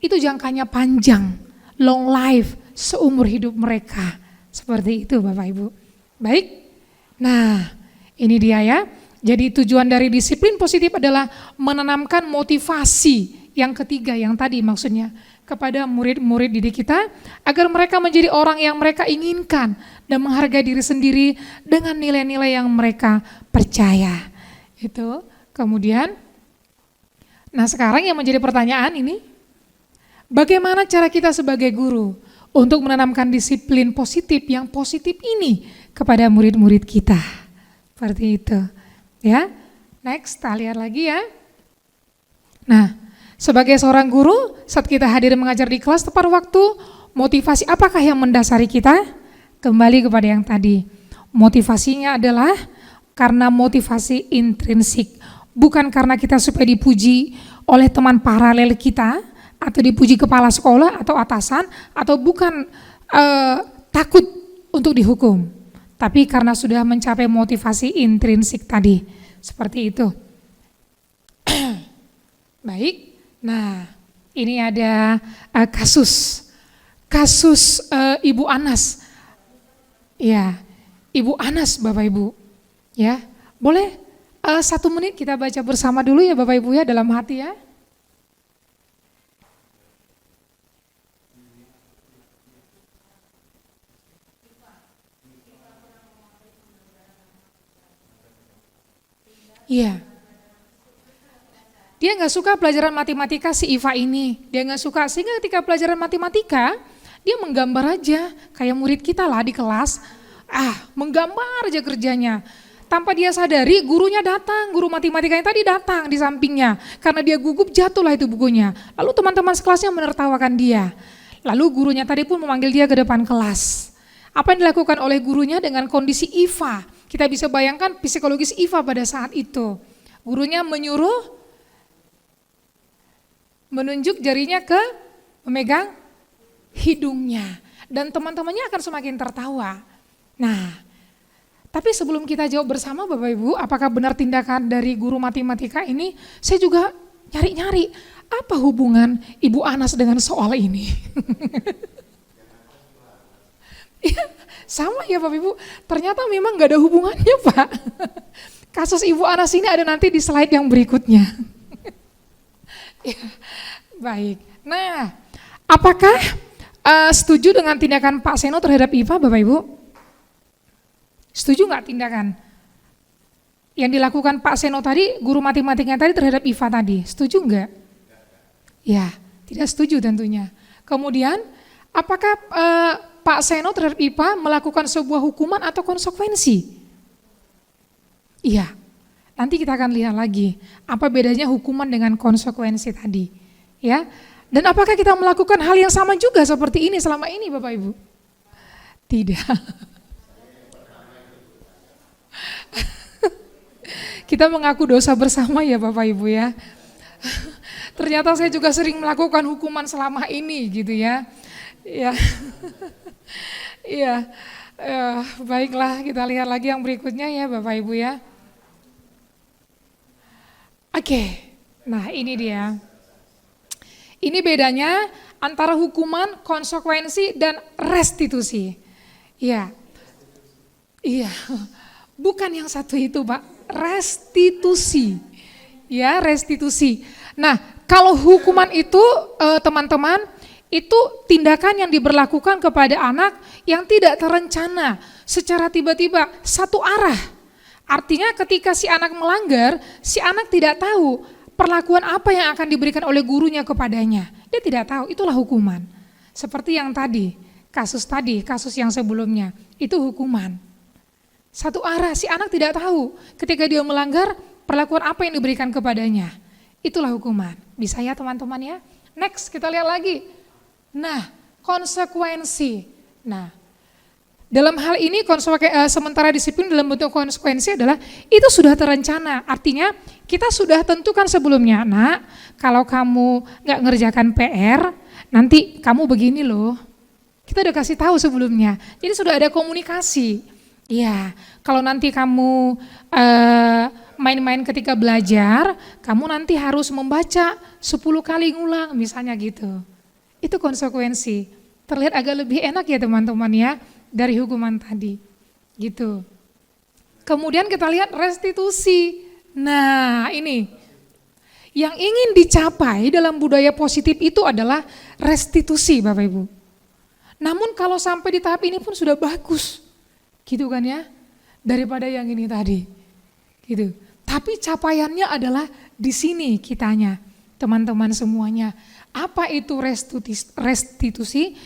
itu jangkanya panjang, long life, seumur hidup mereka. Seperti itu Bapak Ibu. Baik, nah ini dia ya. Jadi tujuan dari disiplin positif adalah menanamkan motivasi yang ketiga, yang tadi maksudnya kepada murid-murid didik kita agar mereka menjadi orang yang mereka inginkan dan menghargai diri sendiri dengan nilai-nilai yang mereka percaya. Itu. Kemudian, nah sekarang yang menjadi pertanyaan ini, bagaimana cara kita sebagai guru untuk menanamkan disiplin positif yang positif ini kepada murid-murid kita? Seperti itu. Ya, next, kita lihat lagi ya. Nah, sebagai seorang guru, saat kita hadir mengajar di kelas tepat waktu, motivasi apakah yang mendasari kita? Kembali kepada yang tadi, motivasinya adalah karena motivasi intrinsik, bukan karena kita supaya dipuji oleh teman paralel kita, atau dipuji kepala sekolah atau atasan, atau bukan takut untuk dihukum, tapi karena sudah mencapai motivasi intrinsik tadi, seperti itu. Baik, nah ini ada kasus Ibu Anas, ya Ibu Anas Bapak Ibu, ya boleh 1 menit kita baca bersama dulu ya Bapak Ibu ya dalam hati ya. Iya. Dia nggak suka pelajaran matematika si Iva ini. Dia nggak suka, sehingga ketika pelajaran matematika, dia menggambar aja. Kayak murid kita lah di kelas. Menggambar aja kerjanya. Tanpa dia sadari, gurunya datang, guru matematikanya tadi datang di sampingnya. Karena dia gugup, jatuhlah itu bukunya. Lalu teman-teman sekelasnya menertawakan dia. Lalu gurunya tadi pun memanggil dia ke depan kelas. Apa yang dilakukan oleh gurunya dengan kondisi Iva? Kita bisa bayangkan psikologis Iva pada saat itu. Gurunya menunjuk jarinya ke memegang hidungnya. Dan teman-temannya akan semakin tertawa. Nah, tapi sebelum kita jawab bersama Bapak Ibu, apakah benar tindakan dari guru matematika ini? Saya juga nyari-nyari, apa hubungan Ibu Anas dengan soal ini? Ya, sama ya Bapak Ibu, ternyata memang gak ada hubungannya Pak. Kasus Ibu Anas ini ada nanti di slide yang berikutnya. Ya, baik, nah apakah setuju dengan tindakan Pak Seno terhadap Iva Bapak Ibu? Setuju gak tindakan yang dilakukan Pak Seno tadi, guru matematikanya tadi terhadap Iva tadi? Setuju enggak? Ya, tidak setuju tentunya. Kemudian apakah Pak Seno terhadap Iva melakukan sebuah hukuman atau konsekuensi? Iya, nanti kita akan lihat lagi apa bedanya hukuman dengan konsekuensi tadi. Ya, dan apakah kita melakukan hal yang sama juga seperti ini selama ini Bapak Ibu? Tidak. Kita mengaku dosa bersama ya Bapak Ibu ya. Ternyata saya juga sering melakukan hukuman selama ini gitu ya. Ya. Iya, baiklah kita lihat lagi yang berikutnya ya Bapak Ibu ya. Oke, nah ini dia. Ini bedanya antara hukuman, konsekuensi, dan restitusi. Iya, bukan yang satu itu Pak, restitusi. Ya, restitusi. Nah, kalau hukuman itu teman-teman, itu tindakan yang diberlakukan kepada anak yang tidak terencana, secara tiba-tiba, satu arah. Artinya ketika si anak melanggar, si anak tidak tahu perlakuan apa yang akan diberikan oleh gurunya kepadanya. Dia tidak tahu, itulah hukuman. Seperti yang tadi, kasus yang sebelumnya, itu hukuman. Satu arah, si anak tidak tahu ketika dia melanggar, perlakuan apa yang diberikan kepadanya. Itulah hukuman. Bisa ya teman-teman ya? Next, kita lihat lagi. Nah, konsekuensi. Nah, dalam hal ini sementara disiplin dalam bentuk konsekuensi adalah itu sudah terencana. Artinya kita sudah tentukan sebelumnya, nak, kalau kamu gak ngerjakan PR, nanti kamu begini loh. Kita udah kasih tahu sebelumnya. Jadi sudah ada komunikasi. Iya, kalau nanti kamu main-main ketika belajar, kamu nanti harus membaca 10 kali ngulang, misalnya gitu. Itu konsekuensi. Terlihat agak lebih enak ya teman-teman ya, dari hukuman tadi, gitu. Kemudian kita lihat restitusi. Nah ini, yang ingin dicapai dalam budaya positif itu adalah restitusi Bapak Ibu. Namun kalau sampai di tahap ini pun sudah bagus, gitu kan ya, daripada yang ini tadi, gitu. Tapi capaiannya adalah di sini kitanya, teman-teman semuanya. Apa itu restitusi?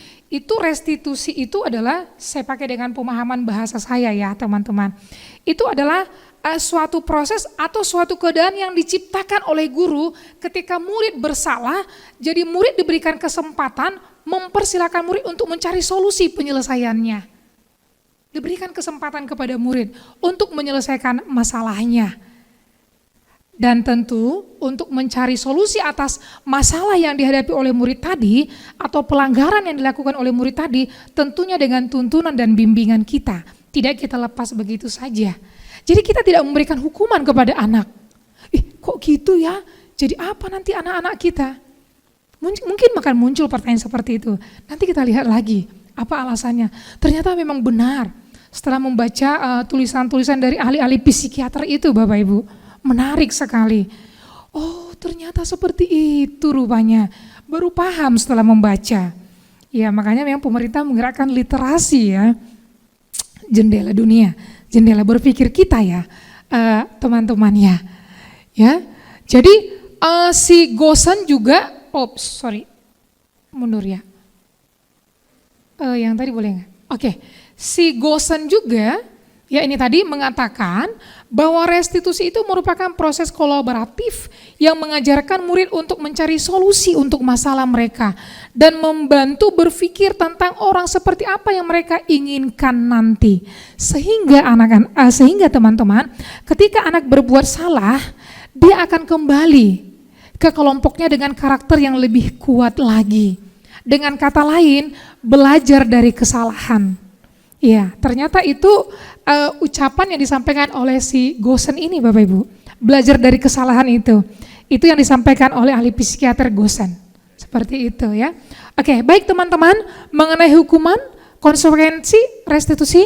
Restitusi itu adalah, saya pakai dengan pemahaman bahasa saya ya teman-teman. Itu adalah suatu proses atau suatu keadaan yang diciptakan oleh guru ketika murid bersalah, jadi murid diberikan kesempatan mempersilakan murid untuk mencari solusi penyelesaiannya. Diberikan kesempatan kepada murid untuk menyelesaikan masalahnya. Dan tentu untuk mencari solusi atas masalah yang dihadapi oleh murid tadi atau pelanggaran yang dilakukan oleh murid tadi, tentunya dengan tuntunan dan bimbingan kita. Tidak kita lepas begitu saja. Jadi kita tidak memberikan hukuman kepada anak. Kok gitu ya? Jadi apa nanti anak-anak kita? Mungkin akan muncul pertanyaan seperti itu. Nanti kita lihat lagi apa alasannya. Ternyata memang benar. Setelah membaca tulisan-tulisan dari ahli-ahli psikiater itu Bapak Ibu, menarik sekali. Oh ternyata seperti itu rupanya. Baru paham setelah membaca. Ya makanya memang pemerintah menggerakkan literasi ya. Jendela dunia, jendela berpikir kita ya teman-teman ya. Ya, jadi si Gosen juga, mundur ya. Yang tadi boleh nggak? Oke, si Gosen juga ya ini tadi mengatakan bahwa restitusi itu merupakan proses kolaboratif yang mengajarkan murid untuk mencari solusi untuk masalah mereka dan membantu berpikir tentang orang seperti apa yang mereka inginkan nanti. Sehingga teman-teman, ketika anak berbuat salah, dia akan kembali ke kelompoknya dengan karakter yang lebih kuat lagi. Dengan kata lain, belajar dari kesalahan. Ya, ternyata itu ucapan yang disampaikan oleh si Gosen ini Bapak Ibu. Belajar dari kesalahan itu. Itu yang disampaikan oleh ahli psikiater Gosen. Seperti itu ya. Oke, baik teman-teman, mengenai hukuman, konsekuensi, restitusi,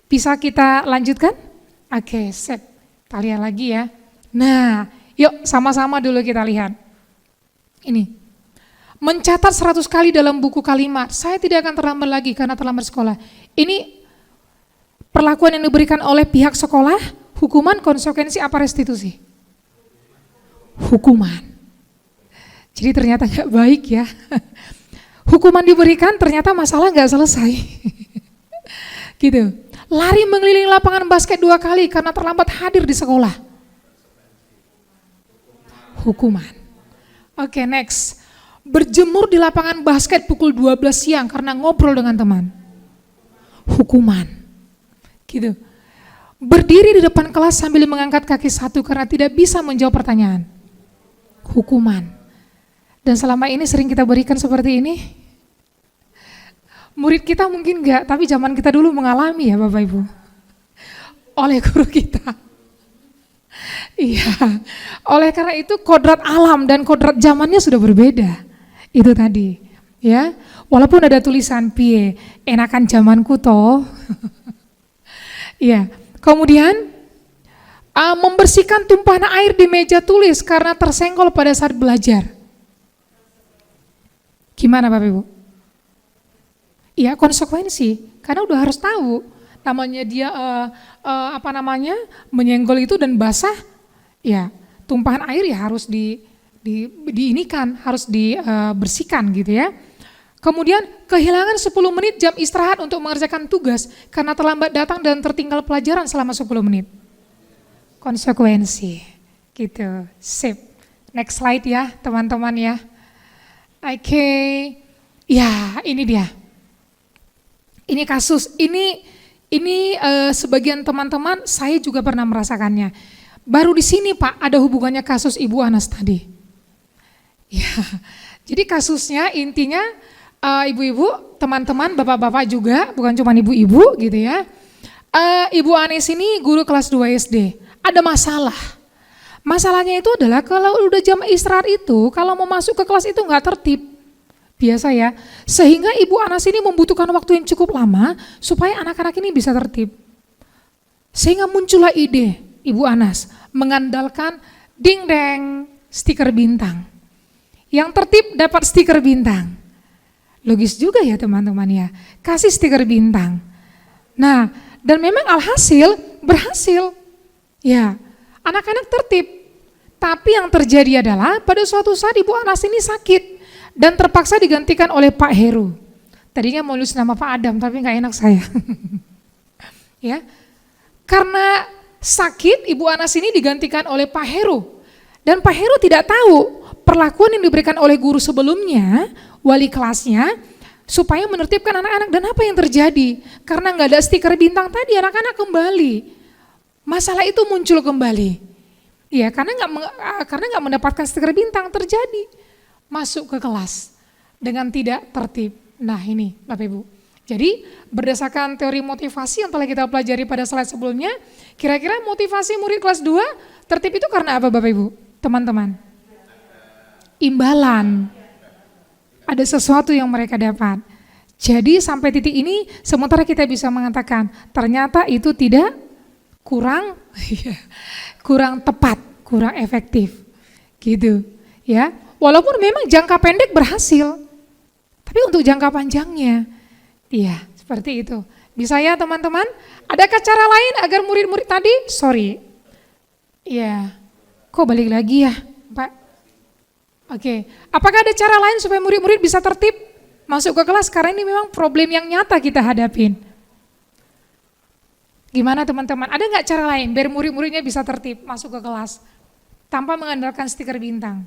bisa kita lanjutkan? Oke, sip. Kita lihat lagi ya. Nah, yuk sama-sama dulu kita lihat. Ini. Mencatat 100 kali dalam buku kalimat, saya tidak akan terlambat lagi karena terlambat sekolah. Ini perlakuan yang diberikan oleh pihak sekolah, hukuman, konsekuensi, apa restitusi? Hukuman. Jadi ternyata gak baik ya. Hukuman diberikan ternyata masalah gak selesai. Gitu. Lari mengelilingi lapangan basket 2 kali karena terlambat hadir di sekolah. Hukuman. Oke, next. Berjemur di lapangan basket pukul 12 siang karena ngobrol dengan teman. Hukuman. Gitu. Berdiri di depan kelas sambil mengangkat kaki satu karena tidak bisa menjawab pertanyaan. Hukuman. Dan selama ini sering kita berikan seperti ini. Murid kita mungkin enggak, tapi zaman kita dulu mengalami ya Bapak Ibu. Oleh guru kita. Iya. Oleh karena itu kodrat alam dan kodrat zamannya sudah berbeda. Itu tadi, ya. Walaupun ada tulisan piye, enakan zamanku toh. Iya. Kemudian membersihkan tumpahan air di meja tulis karena tersenggol pada saat belajar. Gimana Bapak Ibu? Iya, konsekuensi. Karena udah harus tahu namanya dia menyenggol itu dan basah. Ya, tumpahan air ya harus diinikan, harus dibersihkan gitu ya. Kemudian kehilangan 10 menit jam istirahat untuk mengerjakan tugas karena terlambat datang dan tertinggal pelajaran selama 10 menit. Konsekuensi gitu. Sip. Next slide ya teman-teman ya. Oke. Ya ini dia. Ini kasus, ini sebagian teman-teman saya juga pernah merasakannya. Baru di sini Pak ada hubungannya kasus Ibu Anas tadi. Ya, jadi kasusnya intinya ibu-ibu, teman-teman, bapak-bapak juga, bukan cuma ibu-ibu gitu ya. Ibu Anis ini guru kelas 2 SD, ada masalah. Masalahnya itu adalah kalau udah jam istirahat itu, kalau mau masuk ke kelas itu nggak tertib. Biasa ya, sehingga Ibu Anas ini membutuhkan waktu yang cukup lama supaya anak-anak ini bisa tertib. Sehingga muncullah ide Ibu Anas mengandalkan ding-deng stiker bintang. Yang tertib dapat stiker bintang. Logis juga ya teman-teman ya, kasih stiker bintang. Nah, dan memang alhasil berhasil. Ya, anak-anak tertib. Tapi yang terjadi adalah pada suatu saat Ibu Anas ini sakit dan terpaksa digantikan oleh Pak Heru. Tadinya mau nulis nama Pak Adam tapi nggak enak saya. Ya, karena sakit Ibu Anas ini digantikan oleh Pak Heru. Dan Pak Heru tidak tahu perlakuan yang diberikan oleh guru sebelumnya, wali kelasnya, supaya menertibkan anak-anak. Dan apa yang terjadi? Karena nggak ada stiker bintang tadi, anak-anak kembali. Masalah itu muncul kembali. Iya, karena nggak mendapatkan stiker bintang terjadi masuk ke kelas dengan tidak tertib. Nah ini Bapak Ibu. Jadi berdasarkan teori motivasi yang telah kita pelajari pada slide sebelumnya, kira-kira motivasi murid kelas 2 tertib itu karena apa Bapak Ibu? Teman-teman. Imbalan. Ada sesuatu yang mereka dapat. Jadi sampai titik ini sementara kita bisa mengatakan ternyata itu tidak kurang tepat, kurang efektif. Gitu, ya. Walaupun memang jangka pendek berhasil. Tapi untuk jangka panjangnya, iya seperti itu. Bisa ya teman-teman? Adakah cara lain agar murid-murid tadi, iya, kok balik lagi ya Pak? Oke, apakah ada cara lain supaya murid-murid bisa tertib masuk ke kelas? Karena ini memang problem yang nyata kita hadapin. Gimana teman-teman? Ada nggak cara lain biar murid-muridnya bisa tertib masuk ke kelas tanpa mengandalkan stiker bintang?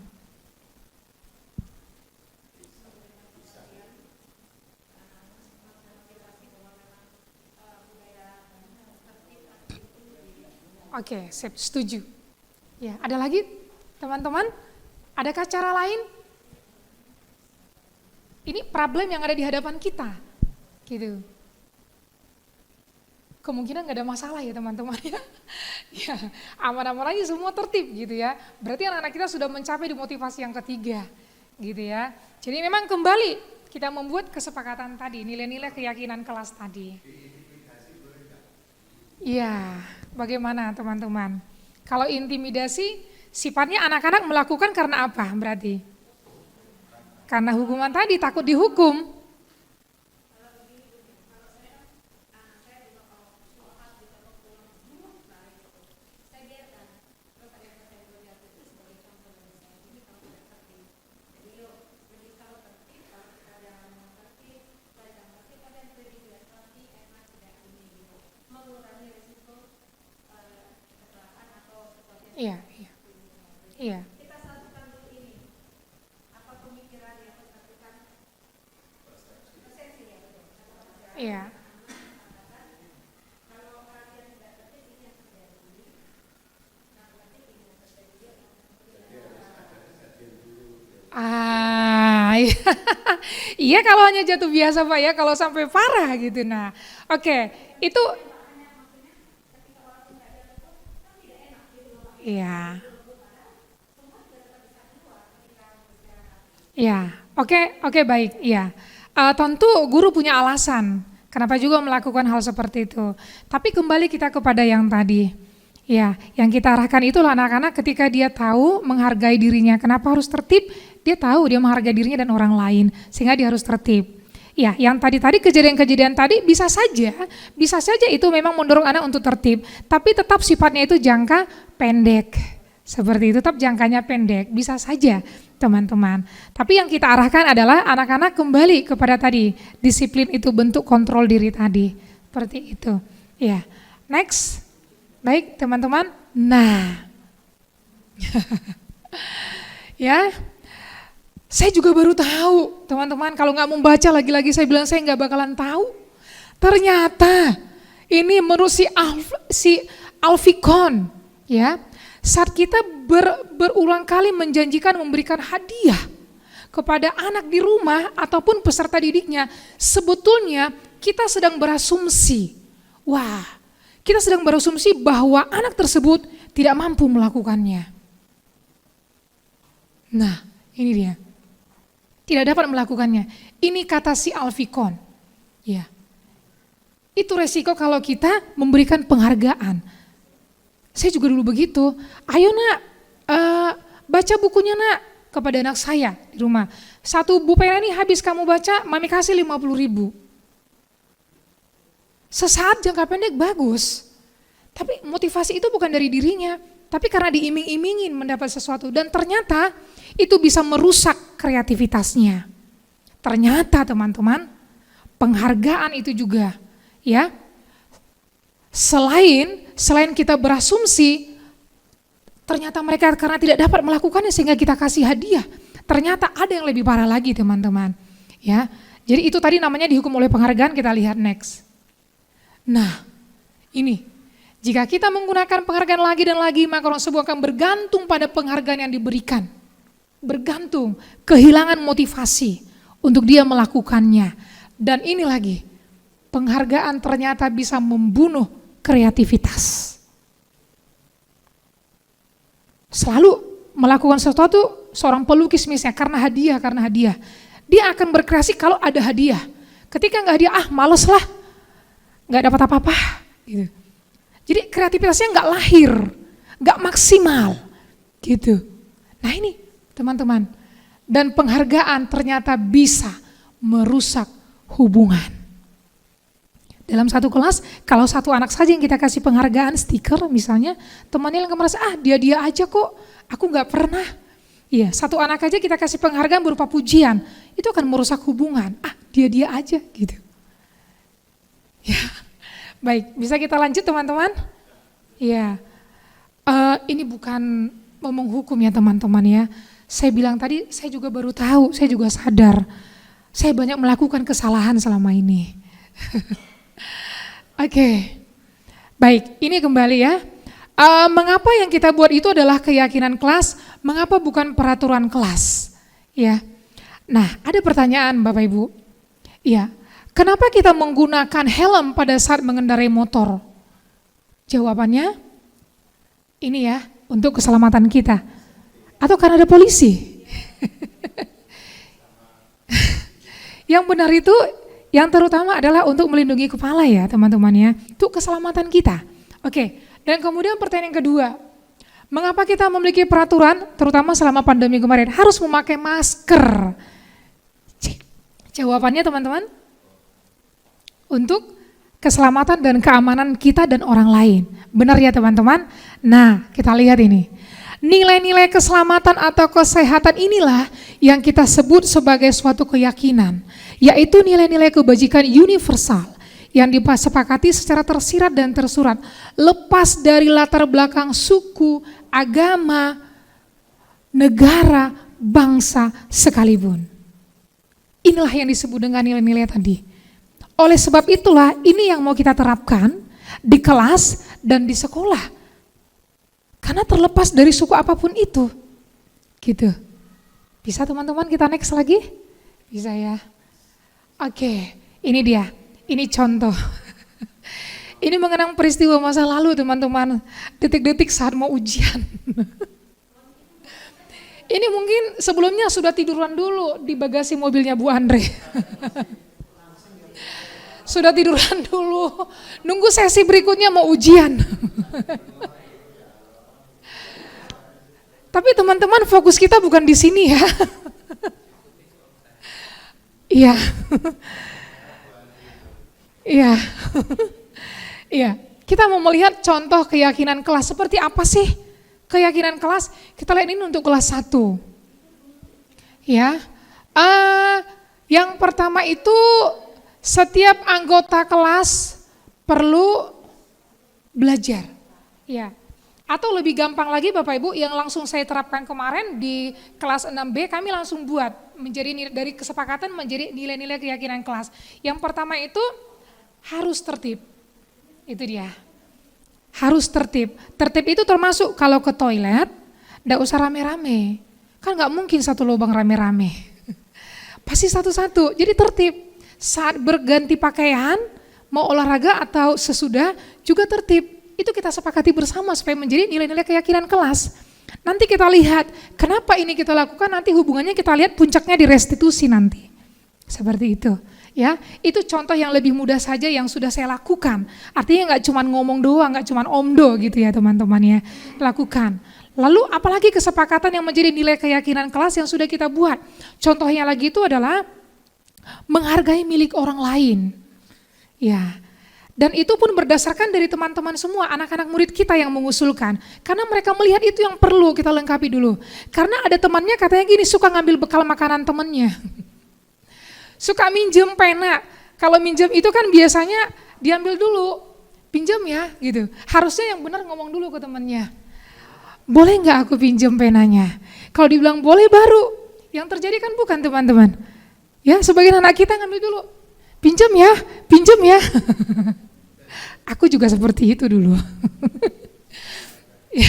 Oke, setuju. Ya, ada lagi teman-teman? Adakah cara lain? Ini problem yang ada di hadapan kita, gitu. Kemungkinan nggak ada masalah ya teman-teman ya. Ya, aman-aman aja semua tertib gitu ya. Berarti anak-anak kita sudah mencapai di motivasi yang ketiga, gitu ya. Jadi memang kembali kita membuat kesepakatan tadi, nilai-nilai keyakinan kelas tadi. Iya, bagaimana teman-teman? Kalau intimidasi, sifatnya anak-anak melakukan karena apa berarti? Karena hukuman tadi, takut dihukum. Iya, iya. Iya. Iya. Iya. Iya kalau hanya jatuh biasa Pak ya, kalau sampai parah gitu. Nah, oke, itu iya. Ya, oke baik, iya. Tentu guru punya alasan kenapa juga melakukan hal seperti itu. Tapi kembali kita kepada yang tadi, ya, yang kita arahkan itulah anak-anak ketika dia tahu menghargai dirinya. Kenapa harus tertib? Dia tahu dia menghargai dirinya dan orang lain, sehingga dia harus tertib. Ya, yang tadi kejadian-kejadian tadi bisa saja itu memang mendorong anak untuk tertib, tapi tetap sifatnya itu jangka pendek. Seperti itu, tetap jangkanya pendek, bisa saja teman-teman. Tapi yang kita arahkan adalah anak-anak kembali kepada tadi, disiplin itu bentuk kontrol diri tadi. Seperti itu. Ya, next. Baik teman-teman, nah. Ya, saya juga baru tahu teman-teman, kalau nggak membaca lagi-lagi saya bilang saya nggak bakalan tahu. Ternyata ini menurut si Alfikon, ya, saat kita berulang kali menjanjikan memberikan hadiah kepada anak di rumah ataupun peserta didiknya, sebetulnya kita sedang berasumsi, kita sedang berasumsi bahwa anak tersebut tidak mampu melakukannya. Nah, ini dia. Tidak dapat melakukannya. Ini kata si Alfikon. Ya. Itu resiko kalau kita memberikan penghargaan. Saya juga dulu begitu. Ayo nak, baca bukunya nak, kepada anak saya di rumah. 1 pulpen ini habis kamu baca, mami kasih 50.000. Sesaat jangka pendek bagus. Tapi motivasi itu bukan dari dirinya, tapi karena diiming-imingin mendapat sesuatu. Dan ternyata itu bisa merusak kreativitasnya. Ternyata teman-teman, penghargaan itu juga, ya, selain kita berasumsi, ternyata mereka karena tidak dapat melakukannya sehingga kita kasih hadiah. Ternyata ada yang lebih parah lagi teman-teman. Ya, jadi itu tadi namanya dihukum oleh penghargaan, kita lihat next. Nah, ini Jika kita menggunakan penghargaan lagi dan lagi, maka orang tersebut akan bergantung pada penghargaan yang diberikan. Bergantung, kehilangan motivasi untuk dia melakukannya. Dan ini lagi, penghargaan ternyata bisa membunuh kreativitas. Selalu melakukan sesuatu, seorang pelukis misalnya karena hadiah. Dia akan berkreasi kalau ada hadiah. Ketika nggak hadiah, males lah, nggak dapat apa-apa. Gitu. Jadi kreativitasnya nggak lahir, nggak maksimal, gitu. Nah ini teman-teman, dan penghargaan ternyata bisa merusak hubungan. Dalam satu kelas, kalau satu anak saja yang kita kasih penghargaan stiker misalnya, temannya yang merasa dia aja kok, aku nggak pernah. Iya, satu anak aja kita kasih penghargaan berupa pujian, itu akan merusak hubungan. Dia aja gitu. Ya. Baik, bisa kita lanjut teman-teman? Iya, ini bukan mau menghukum ya teman-teman ya. Saya bilang tadi, saya juga baru tahu, saya juga sadar. Saya banyak melakukan kesalahan selama ini. Oke, baik, ini kembali ya. Mengapa yang kita buat itu adalah keyakinan kelas, mengapa bukan peraturan kelas? Ya. Nah, ada pertanyaan Bapak Ibu. Iya. Kenapa kita menggunakan helm pada saat mengendarai motor? Jawabannya, ini ya, untuk keselamatan kita. Atau karena ada polisi? Yang benar itu, yang terutama adalah untuk melindungi kepala ya teman-teman ya. Itu keselamatan kita. Oke, dan kemudian pertanyaan yang kedua. Mengapa kita memiliki peraturan, terutama selama pandemi kemarin, harus memakai masker? Jawabannya teman-teman, untuk keselamatan dan keamanan kita dan orang lain. Benar ya teman-teman? Nah, kita lihat ini. Nilai-nilai keselamatan atau kesehatan inilah yang kita sebut sebagai suatu keyakinan, yaitu nilai-nilai kebajikan universal yang disepakati secara tersirat dan tersurat, lepas dari latar belakang suku, agama, negara, bangsa sekalipun. Inilah yang disebut dengan nilai-nilai tadi. Oleh sebab itulah ini yang mau kita terapkan di kelas dan di sekolah. Karena terlepas dari suku apapun itu. Gitu. Bisa teman-teman kita next lagi? Bisa ya. Oke, ini dia. Ini contoh. Ini mengenang peristiwa masa lalu teman-teman. Detik-detik saat mau ujian. Ini mungkin sebelumnya sudah tiduran dulu di bagasi mobilnya Bu Andre. Sudah tiduran dulu, nunggu sesi berikutnya mau ujian. Tapi teman-teman fokus kita bukan di sini ya. Iya. Iya. Iya, kita mau melihat contoh keyakinan kelas seperti apa sih? Keyakinan kelas, kita lihat ini untuk kelas 1. Ya. Yang pertama itu setiap anggota kelas perlu belajar, ya. Atau lebih gampang lagi Bapak Ibu yang langsung saya terapkan kemarin di kelas 6B, kami langsung buat menjadi dari kesepakatan menjadi nilai-nilai keyakinan kelas. Yang pertama itu harus tertib, itu dia. Harus tertib. Tertib itu termasuk kalau ke toilet, enggak usah rame-rame. Kan enggak mungkin satu lubang rame-rame. Pasti satu-satu. Jadi tertib. Saat berganti pakaian, mau olahraga atau sesudah juga tertib. Itu kita sepakati bersama supaya menjadi nilai-nilai keyakinan kelas. Nanti kita lihat kenapa ini kita lakukan, nanti hubungannya kita lihat puncaknya di restitusi nanti. Seperti itu. Ya, itu contoh yang lebih mudah saja yang sudah saya lakukan. Artinya nggak cuma ngomong doang, nggak cuma omdo gitu ya teman-teman ya. Lakukan. Lalu apalagi kesepakatan yang menjadi nilai keyakinan kelas yang sudah kita buat. Contohnya lagi itu adalah menghargai milik orang lain. Ya. Dan itu pun berdasarkan dari teman-teman semua, anak-anak murid kita yang mengusulkan. Karena mereka melihat itu yang perlu kita lengkapi dulu. Karena ada temannya katanya gini, suka ngambil bekal makanan temannya. Suka minjem pena. Kalau minjem itu kan biasanya diambil dulu. Pinjam ya gitu. Harusnya yang benar ngomong dulu ke temannya. Boleh nggak aku pinjam penanya? Kalau dibilang boleh baru. Yang terjadi kan bukan teman-teman. Ya, sebagian anak kita ngambil dulu. Pinjam ya. Aku juga seperti itu dulu. Ya,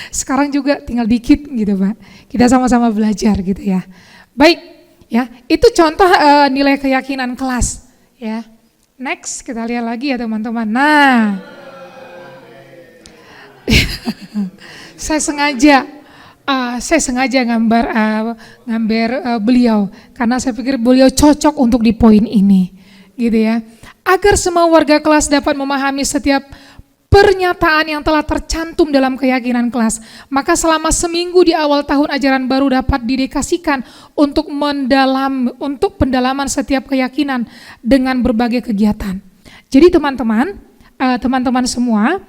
sekarang juga tinggal dikit gitu Pak. Kita sama-sama belajar gitu ya. Baik, ya itu contoh nilai keyakinan kelas. Ya, next kita lihat lagi ya teman-teman. Nah, saya sengaja ngambil beliau karena saya pikir beliau cocok untuk di poin ini, gitu ya. Agar semua warga kelas dapat memahami setiap pernyataan yang telah tercantum dalam keyakinan kelas, maka selama seminggu di awal tahun ajaran baru dapat didedikasikan untuk pendalaman setiap keyakinan dengan berbagai kegiatan. Jadi teman-teman semua,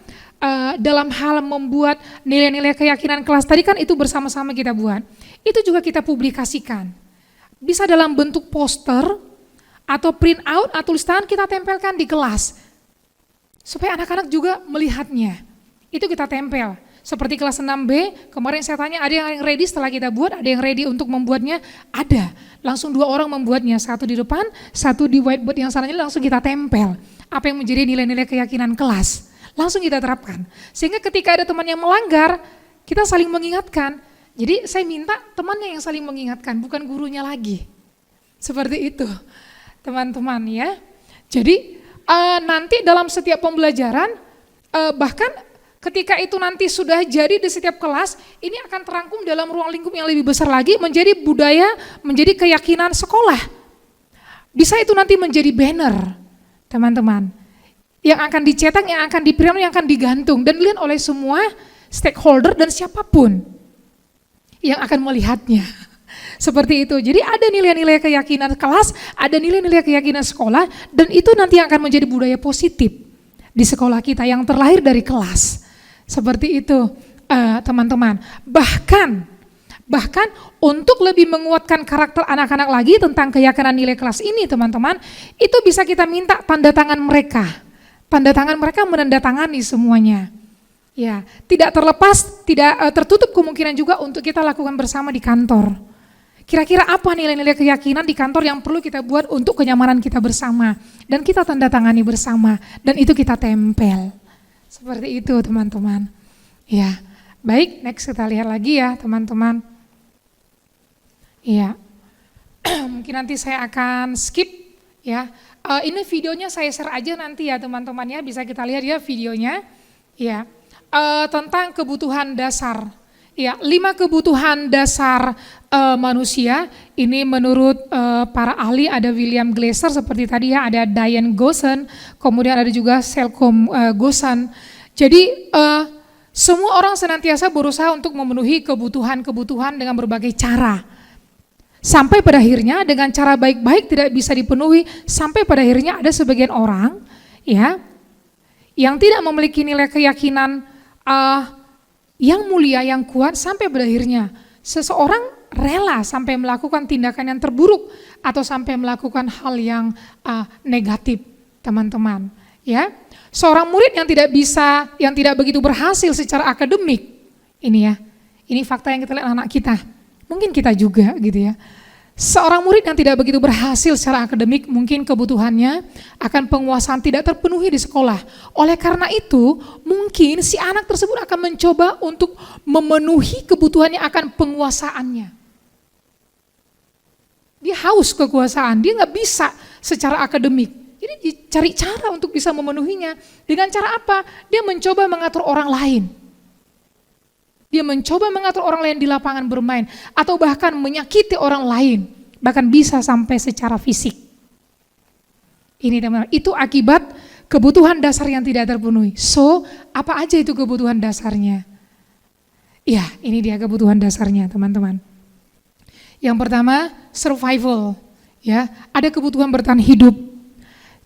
dalam hal membuat nilai-nilai keyakinan kelas tadi kan itu bersama-sama kita buat, itu juga kita publikasikan. Bisa dalam bentuk poster, atau print out atau tulis tangan kita tempelkan di kelas supaya anak-anak juga melihatnya. Itu kita tempel. Seperti kelas 6B, kemarin saya tanya ada yang ready setelah kita buat, ada yang ready untuk membuatnya? Ada. Langsung 2 orang membuatnya, satu di depan, satu di whiteboard yang sananya langsung kita tempel. Apa yang menjadi nilai-nilai keyakinan kelas. Langsung kita terapkan. Sehingga ketika ada teman yang melanggar, kita saling mengingatkan. Jadi saya minta temannya yang saling mengingatkan, bukan gurunya lagi. Seperti itu. Teman-teman ya, jadi nanti dalam setiap pembelajaran, bahkan ketika itu nanti sudah jadi di setiap kelas, ini akan terangkum dalam ruang lingkup yang lebih besar lagi, menjadi budaya, menjadi keyakinan sekolah. Bisa itu nanti menjadi banner, teman-teman, yang akan dicetak, yang akan diprint, yang akan digantung, dan dilihat oleh semua stakeholder dan siapapun yang akan melihatnya. Seperti itu. Jadi ada nilai-nilai keyakinan kelas, ada nilai-nilai keyakinan sekolah, dan itu nanti akan menjadi budaya positif di sekolah kita yang terlahir dari kelas. Seperti itu teman-teman. Bahkan untuk lebih menguatkan karakter anak-anak lagi tentang keyakinan nilai kelas ini teman-teman, itu bisa kita minta tanda tangan mereka. Tanda tangan mereka menandatangani semuanya. Ya, tidak terlepas, tidak tertutup kemungkinan juga untuk kita lakukan bersama di kantor. Kira-kira apa nilai-nilai keyakinan di kantor yang perlu kita buat untuk kenyamanan kita bersama, dan kita tanda tangani bersama, dan itu kita tempel. Seperti itu teman-teman. Ya, baik, next kita lihat lagi ya teman-teman. Ya, mungkin nanti saya akan skip ya. Ini videonya saya share aja nanti ya teman-teman ya, bisa kita lihat ya videonya. Ya, tentang kebutuhan dasar. Ya, 5 kebutuhan dasar manusia, ini menurut para ahli, ada William Glasser seperti tadi ya, ada Diane Gossen, kemudian ada juga Selcom Gossen. Jadi semua orang senantiasa berusaha untuk memenuhi kebutuhan-kebutuhan dengan berbagai cara. Sampai pada akhirnya dengan cara baik-baik tidak bisa dipenuhi, sampai pada akhirnya ada sebagian orang ya yang tidak memiliki nilai keyakinan yang mulia, yang kuat, sampai pada akhirnya seseorang rela sampai melakukan tindakan yang terburuk atau sampai melakukan hal yang negatif, teman-teman. Ya, seorang murid yang tidak begitu berhasil secara akademik, ini ya, ini fakta yang kita lihat anak kita, mungkin kita juga gitu ya. Seorang murid yang tidak begitu berhasil secara akademik, mungkin kebutuhannya akan penguasaan tidak terpenuhi di sekolah. Oleh karena itu, mungkin si anak tersebut akan mencoba untuk memenuhi kebutuhannya akan penguasaannya. Dia haus kekuasaan, dia nggak bisa secara akademik. Jadi dicari cara untuk bisa memenuhinya. Dengan cara apa? Dia mencoba mengatur orang lain. Dia mencoba mengatur orang lain di lapangan bermain, atau bahkan menyakiti orang lain, bahkan bisa sampai secara fisik. Ini teman-teman, itu akibat kebutuhan dasar yang tidak terpenuhi. So, apa aja itu kebutuhan dasarnya? Ya, ini dia kebutuhan dasarnya, teman-teman. Yang pertama, survival. Ya, ada kebutuhan bertahan hidup.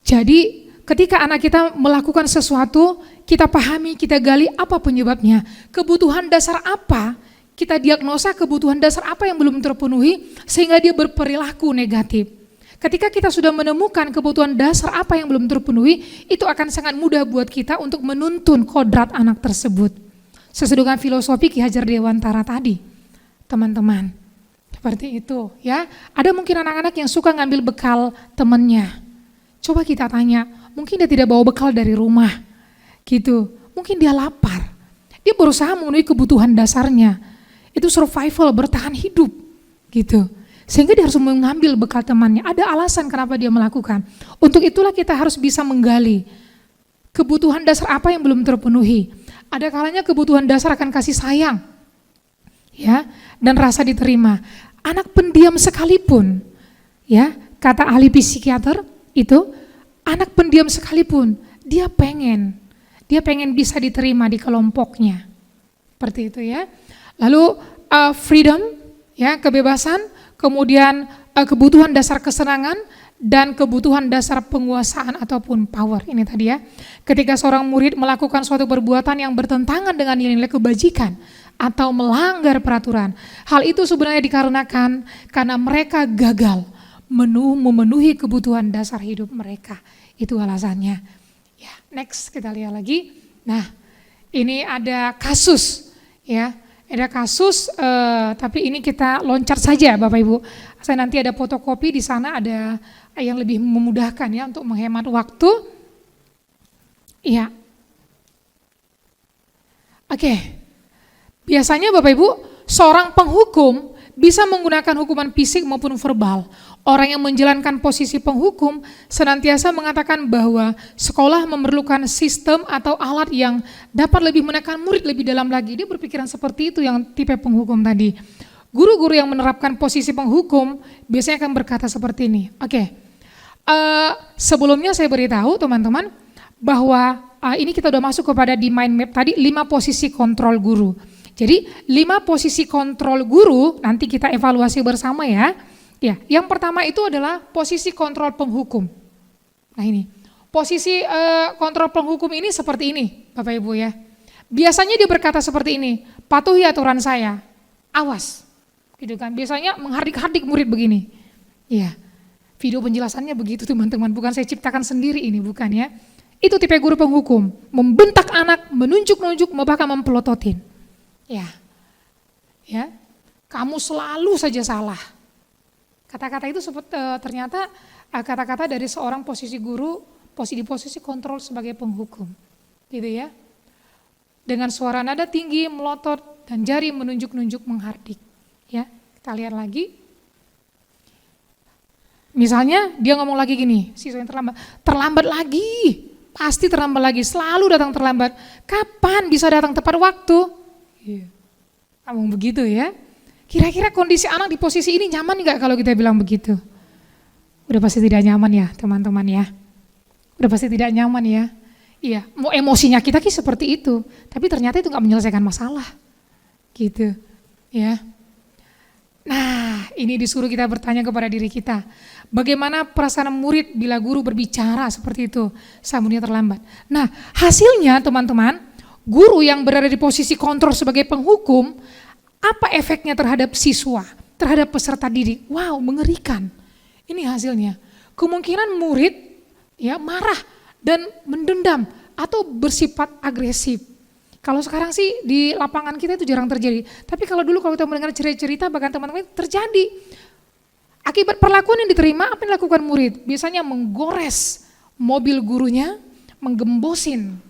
Jadi, ketika anak kita melakukan sesuatu, kita pahami, kita gali apa penyebabnya, kebutuhan dasar apa, kita diagnosa kebutuhan dasar apa yang belum terpenuhi sehingga dia berperilaku negatif. Ketika kita sudah menemukan kebutuhan dasar apa yang belum terpenuhi, itu akan sangat mudah buat kita untuk menuntun kodrat anak tersebut. Sesuai dengan filosofi Ki Hajar Dewantara tadi, teman-teman. Seperti itu ya. Ada mungkin anak-anak yang suka ngambil bekal temannya. Coba kita tanya, mungkin dia tidak bawa bekal dari rumah, gitu. Mungkin dia lapar, dia berusaha memenuhi kebutuhan dasarnya, itu survival, bertahan hidup, gitu. Sehingga dia harus mengambil bekal temannya, ada alasan kenapa dia melakukan. Untuk itulah kita harus bisa menggali kebutuhan dasar apa yang belum terpenuhi. Ada kalanya kebutuhan dasar akan kasih sayang, ya, dan rasa diterima. Anak pendiam sekalipun, ya, kata ahli psikiater itu, anak pendiam sekalipun, dia pengen bisa diterima di kelompoknya. Seperti itu ya. Lalu freedom, ya, kebebasan, kemudian kebutuhan dasar kesenangan, dan kebutuhan dasar penguasaan ataupun power. Ini tadi ya, ketika seorang murid melakukan suatu perbuatan yang bertentangan dengan nilai-nilai kebajikan atau melanggar peraturan, hal itu sebenarnya dikarenakan karena mereka gagal memenuhi kebutuhan dasar hidup mereka. Itu alasannya. Ya, next kita lihat lagi. Nah, ini ada kasus, ya, ada kasus, tapi ini kita loncat saja, Bapak Ibu. Saya nanti ada fotokopi di sana, ada yang lebih memudahkan ya untuk menghemat waktu. Iya. Oke. Biasanya Bapak Ibu, seorang penghukum bisa menggunakan hukuman fisik maupun verbal. Orang yang menjalankan posisi penghukum senantiasa mengatakan bahwa sekolah memerlukan sistem atau alat yang dapat lebih menekan murid lebih dalam lagi. Dia berpikiran seperti itu yang tipe penghukum tadi. Guru-guru yang menerapkan posisi penghukum biasanya akan berkata seperti ini. Oke, sebelumnya saya beritahu teman-teman bahwa ini kita udah masuk kepada di mind map tadi 5 posisi kontrol guru. Jadi 5 posisi kontrol guru nanti kita evaluasi bersama ya. Ya, yang pertama itu adalah posisi kontrol penghukum. Nah ini, posisi kontrol penghukum ini seperti ini, Bapak Ibu ya. Biasanya dia berkata seperti ini, patuhi aturan saya, awas, gitu kan. Biasanya menghardik-hardik murid begini. Ya, video penjelasannya begitu teman-teman, bukan saya ciptakan sendiri ini, bukan ya. Itu tipe guru penghukum, membentak anak, menunjuk-nunjuk, bahkan mempelototin. Ya, kamu selalu saja salah. Kata-kata itu ternyata kata-kata dari seorang posisi guru, di posisi kontrol sebagai penghukum, gitu ya. Dengan suara nada tinggi, melotot, dan jari menunjuk-nunjuk menghardik. Ya, kita lihat lagi. Misalnya dia ngomong lagi gini, siswa yang terlambat lagi, pasti terlambat lagi, selalu datang terlambat. Kapan bisa datang tepat waktu? Ngomong begitu ya. Kira-kira kondisi anak di posisi ini nyaman nggak kalau kita bilang begitu? Udah pasti tidak nyaman ya teman-teman ya. Udah pasti tidak nyaman ya. Iya, mau emosinya kita seperti itu, tapi ternyata itu nggak menyelesaikan masalah, gitu, ya. Nah, ini disuruh kita bertanya kepada diri kita, bagaimana perasaan murid bila guru berbicara seperti itu, sambungnya terlambat. Nah, hasilnya teman-teman, guru yang berada di posisi kontrol sebagai penghukum, apa efeknya terhadap siswa, terhadap peserta didik? Wow, mengerikan. Ini hasilnya. Kemungkinan murid ya marah dan mendendam atau bersifat agresif. Kalau sekarang sih di lapangan kita itu jarang terjadi. Tapi kalau dulu kalau kita mendengar cerita-cerita bahkan teman-teman terjadi. Akibat perlakuan yang diterima, apa yang dilakukan murid? Biasanya menggores mobil gurunya, menggembosin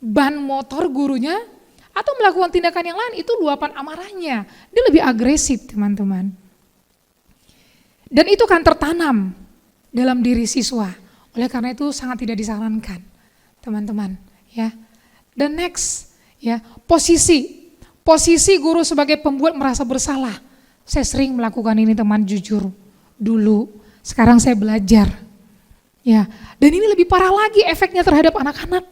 ban motor gurunya, atau melakukan tindakan yang lain, itu luapan amarahnya. Dia lebih agresif teman-teman. Dan itu kan tertanam dalam diri siswa. Oleh karena itu sangat tidak disarankan teman-teman. Ya. Dan next, ya, posisi guru sebagai pembuat merasa bersalah. Saya sering melakukan ini teman, jujur. Dulu, sekarang saya belajar. Ya. Dan ini lebih parah lagi efeknya terhadap anak-anak.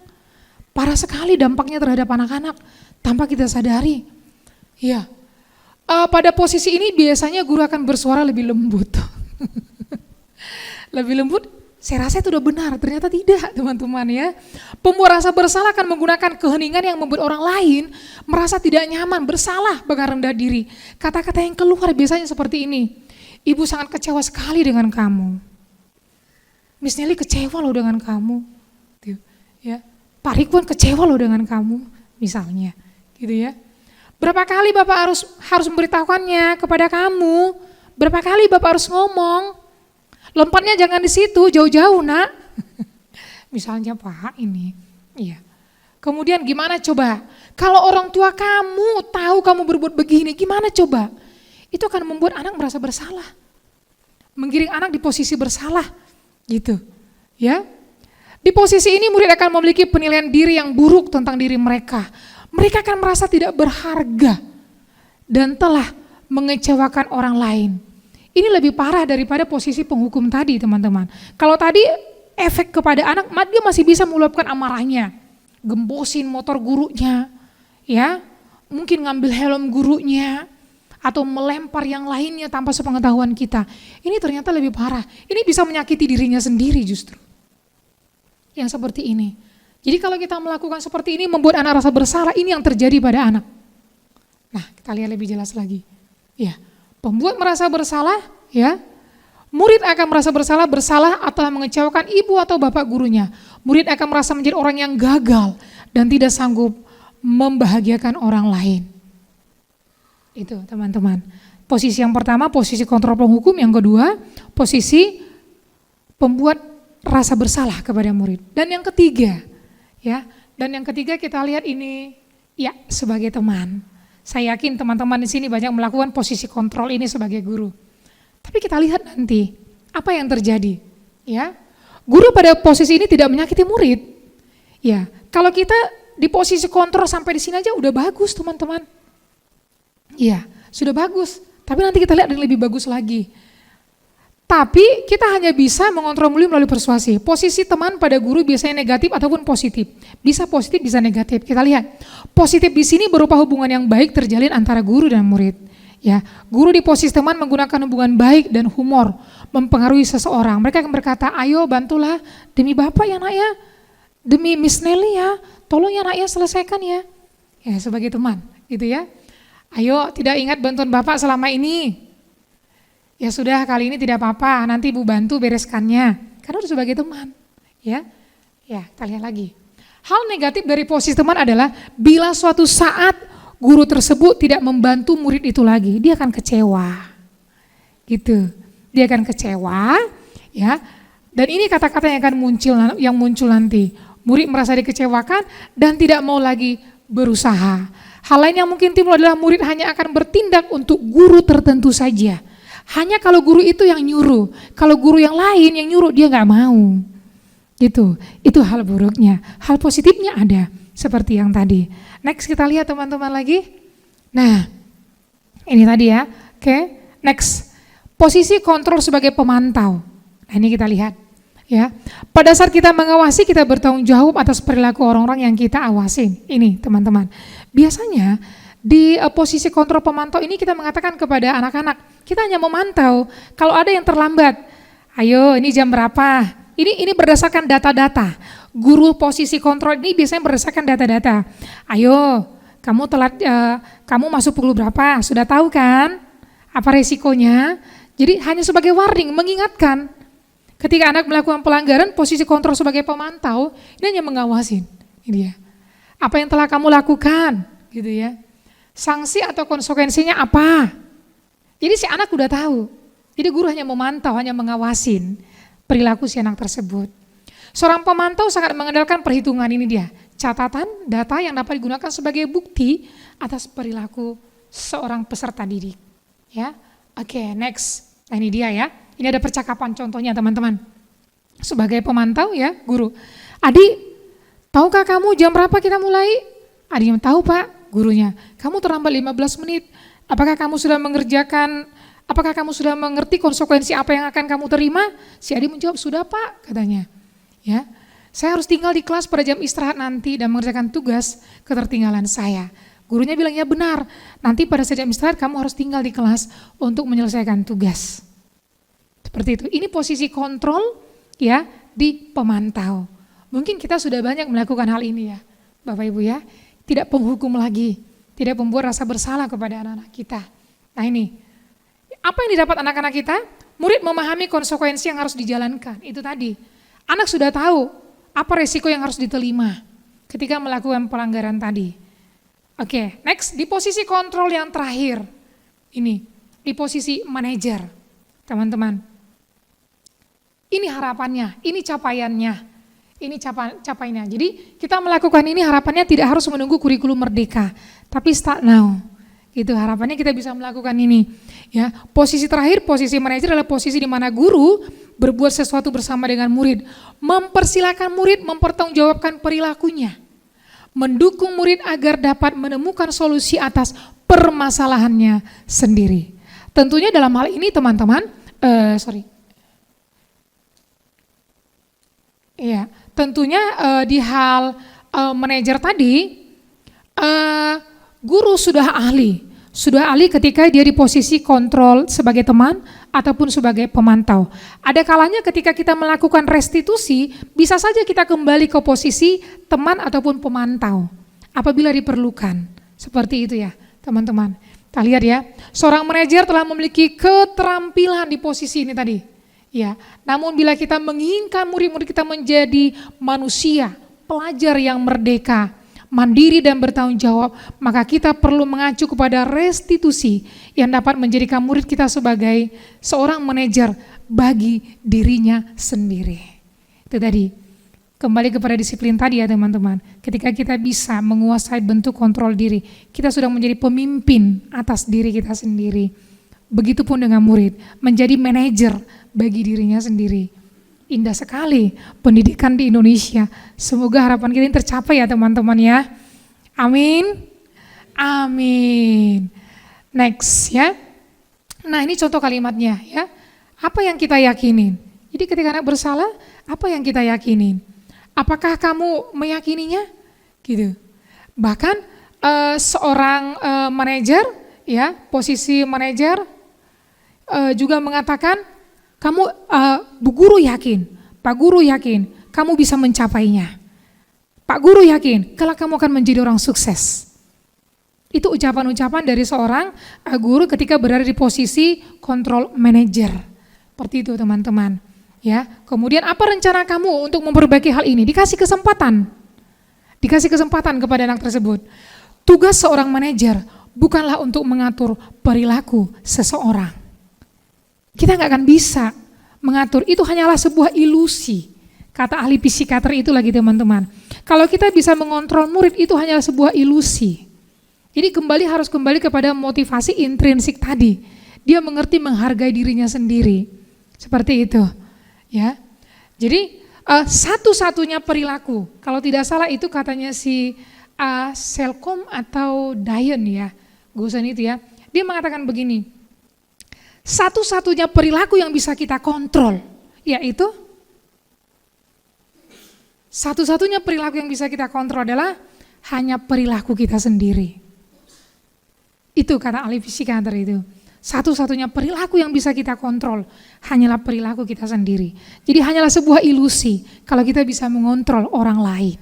Parah sekali dampaknya terhadap anak-anak tanpa kita sadari. Ya, pada posisi ini biasanya guru akan bersuara lebih lembut. Lebih lembut, saya rasa itu udah benar, ternyata tidak teman-teman ya. Pembuat rasa bersalah akan menggunakan keheningan yang membuat orang lain merasa tidak nyaman, bersalah, bahkan rendah diri. Kata-kata yang keluar biasanya seperti ini, ibu sangat kecewa sekali dengan kamu. Miss Nelly kecewa loh dengan kamu. Ya. Pak Ridwan kecewa loh dengan kamu, misalnya, gitu ya. Berapa kali Bapak harus memberitahukannya kepada kamu? Berapa kali Bapak harus ngomong? Lompatnya jangan di situ, jauh-jauh nak. Misalnya Pak ini, iya. Kemudian gimana coba? Kalau orang tua kamu tahu kamu berbuat begini, gimana coba? Itu akan membuat anak merasa bersalah. Menggiring anak di posisi bersalah, gitu. Ya. Di posisi ini murid akan memiliki penilaian diri yang buruk tentang diri mereka. Mereka akan merasa tidak berharga dan telah mengecewakan orang lain. Ini lebih parah daripada posisi penghukum tadi, teman-teman. Kalau tadi efek kepada anak, dia masih bisa meluapkan amarahnya, gembosin motor gurunya, ya, mungkin ngambil helm gurunya, atau melempar yang lainnya tanpa sepengetahuan kita. Ini ternyata lebih parah. Ini bisa menyakiti dirinya sendiri justru. Yang seperti ini. Jadi kalau kita melakukan seperti ini membuat anak rasa bersalah, ini yang terjadi pada anak. Nah, kita lihat lebih jelas lagi. Ya, pembuat merasa bersalah, ya. Murid akan merasa bersalah atau mengecewakan ibu atau bapak gurunya. Murid akan merasa menjadi orang yang gagal dan tidak sanggup membahagiakan orang lain. Itu teman-teman. Posisi yang pertama, posisi kontrol penghukum. Yang kedua, posisi pembuat rasa bersalah kepada murid. Dan yang ketiga, ya. Dan yang ketiga kita lihat ini, ya, sebagai teman. Saya yakin teman-teman di sini banyak melakukan posisi kontrol ini sebagai guru. Tapi kita lihat nanti apa yang terjadi, ya. Guru pada posisi ini tidak menyakiti murid. Ya, kalau kita di posisi kontrol sampai di sini aja udah bagus, teman-teman. Ya, sudah bagus. Tapi nanti kita lihat yang lebih bagus lagi. Tapi kita hanya bisa mengontrol murid melalui persuasi. Posisi teman pada guru biasanya negatif ataupun positif. Bisa positif, bisa negatif. Kita lihat. Positif di sini berupa hubungan yang baik terjalin antara guru dan murid. Ya, guru di posisi teman menggunakan hubungan baik dan humor mempengaruhi seseorang. Mereka akan berkata, ayo bantulah demi Bapak ya nak ya, demi Miss Nelly ya, tolong ya nak ya selesaikan ya. Ya sebagai teman gitu ya. Ayo tidak ingat bantuan Bapak selama ini. Ya sudah kali ini tidak apa-apa, nanti Ibu bantu bereskannya. Karena udah sebagai teman. Ya, kita lihat lagi. Hal negatif dari posisi teman adalah bila suatu saat guru tersebut tidak membantu murid itu lagi, dia akan kecewa. Gitu. Dia akan kecewa, ya. Dan ini kata-kata yang muncul nanti. Murid merasa dikecewakan dan tidak mau lagi berusaha. Hal lain yang mungkin timbul adalah murid hanya akan bertindak untuk guru tertentu saja. Hanya kalau guru itu yang nyuruh. Kalau guru yang lain yang nyuruh dia nggak mau. Gitu. Itu hal buruknya. Hal positifnya ada. Seperti yang tadi. Next kita lihat teman-teman lagi. Nah, ini tadi ya. Oke, next. Posisi kontrol sebagai pemantau. Nah, ini kita lihat. Ya, pada saat kita mengawasi, kita bertanggung jawab atas perilaku orang-orang yang kita awasin. Ini teman-teman. Biasanya di posisi kontrol pemantau ini kita mengatakan kepada anak-anak, kita hanya memantau. Kalau ada yang terlambat, ayo ini jam berapa? Ini berdasarkan data-data. Guru posisi kontrol ini biasanya berdasarkan data-data. Ayo, kamu telat, kamu masuk pukul berapa? Sudah tahu kan? Apa resikonya? Jadi hanya sebagai warning, mengingatkan. Ketika anak melakukan pelanggaran, posisi kontrol sebagai pemantau, ini hanya mengawasin. Ini dia. Apa yang telah kamu lakukan? Gitu ya. Sanksi atau konsekuensinya apa? Jadi si anak udah tahu. Jadi guru hanya memantau, hanya mengawasin perilaku si anak tersebut. Seorang pemantau sangat mengandalkan perhitungan ini dia. Catatan, data yang dapat digunakan sebagai bukti atas perilaku seorang peserta didik. Ya, oke, next. Nah ini dia ya. Ini ada percakapan contohnya teman-teman. Sebagai pemantau ya, guru. Adik, tahukah kamu jam berapa kita mulai? Adik yang tahu Pak, gurunya. Kamu terlambat 15 menit. Apakah kamu sudah mengerti konsekuensi apa yang akan kamu terima? Si adik menjawab, sudah Pak, katanya. Ya, saya harus tinggal di kelas pada jam istirahat nanti dan mengerjakan tugas ketertinggalan saya. Gurunya bilang, ya benar, nanti pada jam istirahat kamu harus tinggal di kelas untuk menyelesaikan tugas. Seperti itu, ini posisi kontrol ya di pemantau. Mungkin kita sudah banyak melakukan hal ini ya, Bapak Ibu ya. Tidak penghukum lagi, tidak membuat rasa bersalah kepada anak-anak kita. Nah ini, apa yang didapat anak-anak kita? Murid memahami konsekuensi yang harus dijalankan, itu tadi. Anak sudah tahu apa resiko yang harus diterima ketika melakukan pelanggaran tadi. Oke, next, di posisi kontrol yang terakhir, ini, di posisi manajer, teman-teman. Ini harapannya, ini capaiannya. Ini capainya. Jadi kita melakukan ini harapannya tidak harus menunggu kurikulum merdeka, tapi start now. Gitu harapannya kita bisa melakukan ini. Ya, posisi terakhir, posisi manajer adalah posisi di mana guru berbuat sesuatu bersama dengan murid, mempersilahkan murid mempertanggungjawabkan perilakunya, mendukung murid agar dapat menemukan solusi atas permasalahannya sendiri. Tentunya dalam hal ini teman-teman, Iya, tentunya di hal manajer tadi, guru sudah ahli ketika dia di posisi kontrol sebagai teman ataupun sebagai pemantau. Ada kalanya ketika kita melakukan restitusi, bisa saja kita kembali ke posisi teman ataupun pemantau, apabila diperlukan. Seperti itu ya teman-teman. Kita lihat ya, seorang manajer telah memiliki keterampilan di posisi ini tadi. Ya, namun bila kita menginginkan murid-murid kita menjadi manusia, pelajar yang merdeka, mandiri dan bertanggung jawab, maka kita perlu mengacu kepada restitusi yang dapat menjadikan murid kita sebagai seorang manajer bagi dirinya sendiri. Itu tadi, kembali kepada disiplin tadi ya teman-teman. Ketika kita bisa menguasai bentuk kontrol diri, kita sudah menjadi pemimpin atas diri kita sendiri. Begitupun dengan murid, menjadi manajer bagi dirinya sendiri. Indah sekali pendidikan di Indonesia. Semoga harapan kita ini tercapai ya teman-teman ya. Amin. Amin. Next ya. Nah ini contoh kalimatnya ya. Apa yang kita yakinin? Jadi ketika anak bersalah, apa yang kita yakinin? Apakah kamu meyakininya? Gitu. Bahkan seorang manajer ya, posisi manajer juga mengatakan, kamu Bu Guru yakin, Pak Guru yakin, kamu bisa mencapainya. Pak Guru yakin, kalau kamu akan menjadi orang sukses. Itu ucapan-ucapan dari seorang guru ketika berada di posisi kontrol manajer. Seperti itu teman-teman. Ya, kemudian apa rencana kamu untuk memperbaiki hal ini? Dikasih kesempatan. Dikasih kesempatan kepada anak tersebut. Tugas seorang manajer bukanlah untuk mengatur perilaku seseorang. Kita nggak akan bisa mengatur, itu hanyalah sebuah ilusi. Kata ahli psikiater itu lagi teman-teman. Kalau kita bisa mengontrol murid, itu hanyalah sebuah ilusi. Jadi harus kembali kepada motivasi intrinsik tadi. Dia mengerti menghargai dirinya sendiri. Seperti itu. Ya. Jadi satu-satunya perilaku, kalau tidak salah itu katanya si Selcom atau Dian ya, gurusan itu ya. Dia mengatakan begini, satu-satunya perilaku yang bisa kita kontrol, yaitu satu-satunya perilaku yang bisa kita kontrol adalah hanya perilaku kita sendiri. Itu kata ahli psikiater itu. Satu-satunya perilaku yang bisa kita kontrol hanyalah perilaku kita sendiri. Jadi hanyalah sebuah ilusi kalau kita bisa mengontrol orang lain.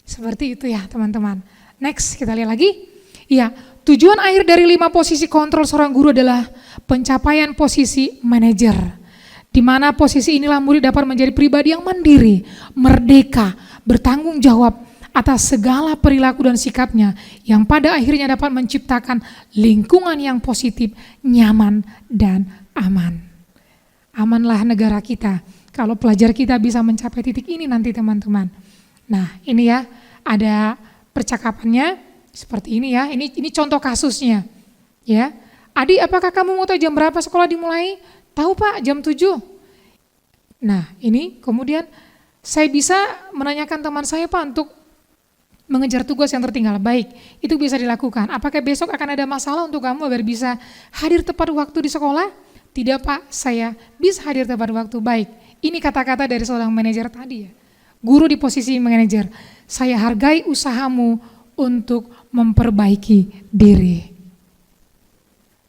Seperti itu ya teman-teman. Next kita lihat lagi. Ya, tujuan akhir dari 5 posisi kontrol seorang guru adalah pencapaian posisi manajer. Di mana posisi inilah murid dapat menjadi pribadi yang mandiri, merdeka, bertanggung jawab atas segala perilaku dan sikapnya yang pada akhirnya dapat menciptakan lingkungan yang positif, nyaman, dan aman. Amanlah negara kita kalau pelajar kita bisa mencapai titik ini nanti teman-teman. Nah ini ya ada percakapannya. Seperti ini ya, ini contoh kasusnya. Ya, Adi, apakah kamu mau tahu jam berapa sekolah dimulai? Tahu Pak, jam 7. Nah, ini kemudian saya bisa menanyakan teman saya Pak untuk mengejar tugas yang tertinggal. Baik, itu bisa dilakukan. Apakah besok akan ada masalah untuk kamu agar bisa hadir tepat waktu di sekolah? Tidak Pak, saya bisa hadir tepat waktu. Baik, ini kata-kata dari seorang manajer tadi ya. Guru di posisi manajer. Saya hargai usahamu untuk memperbaiki diri.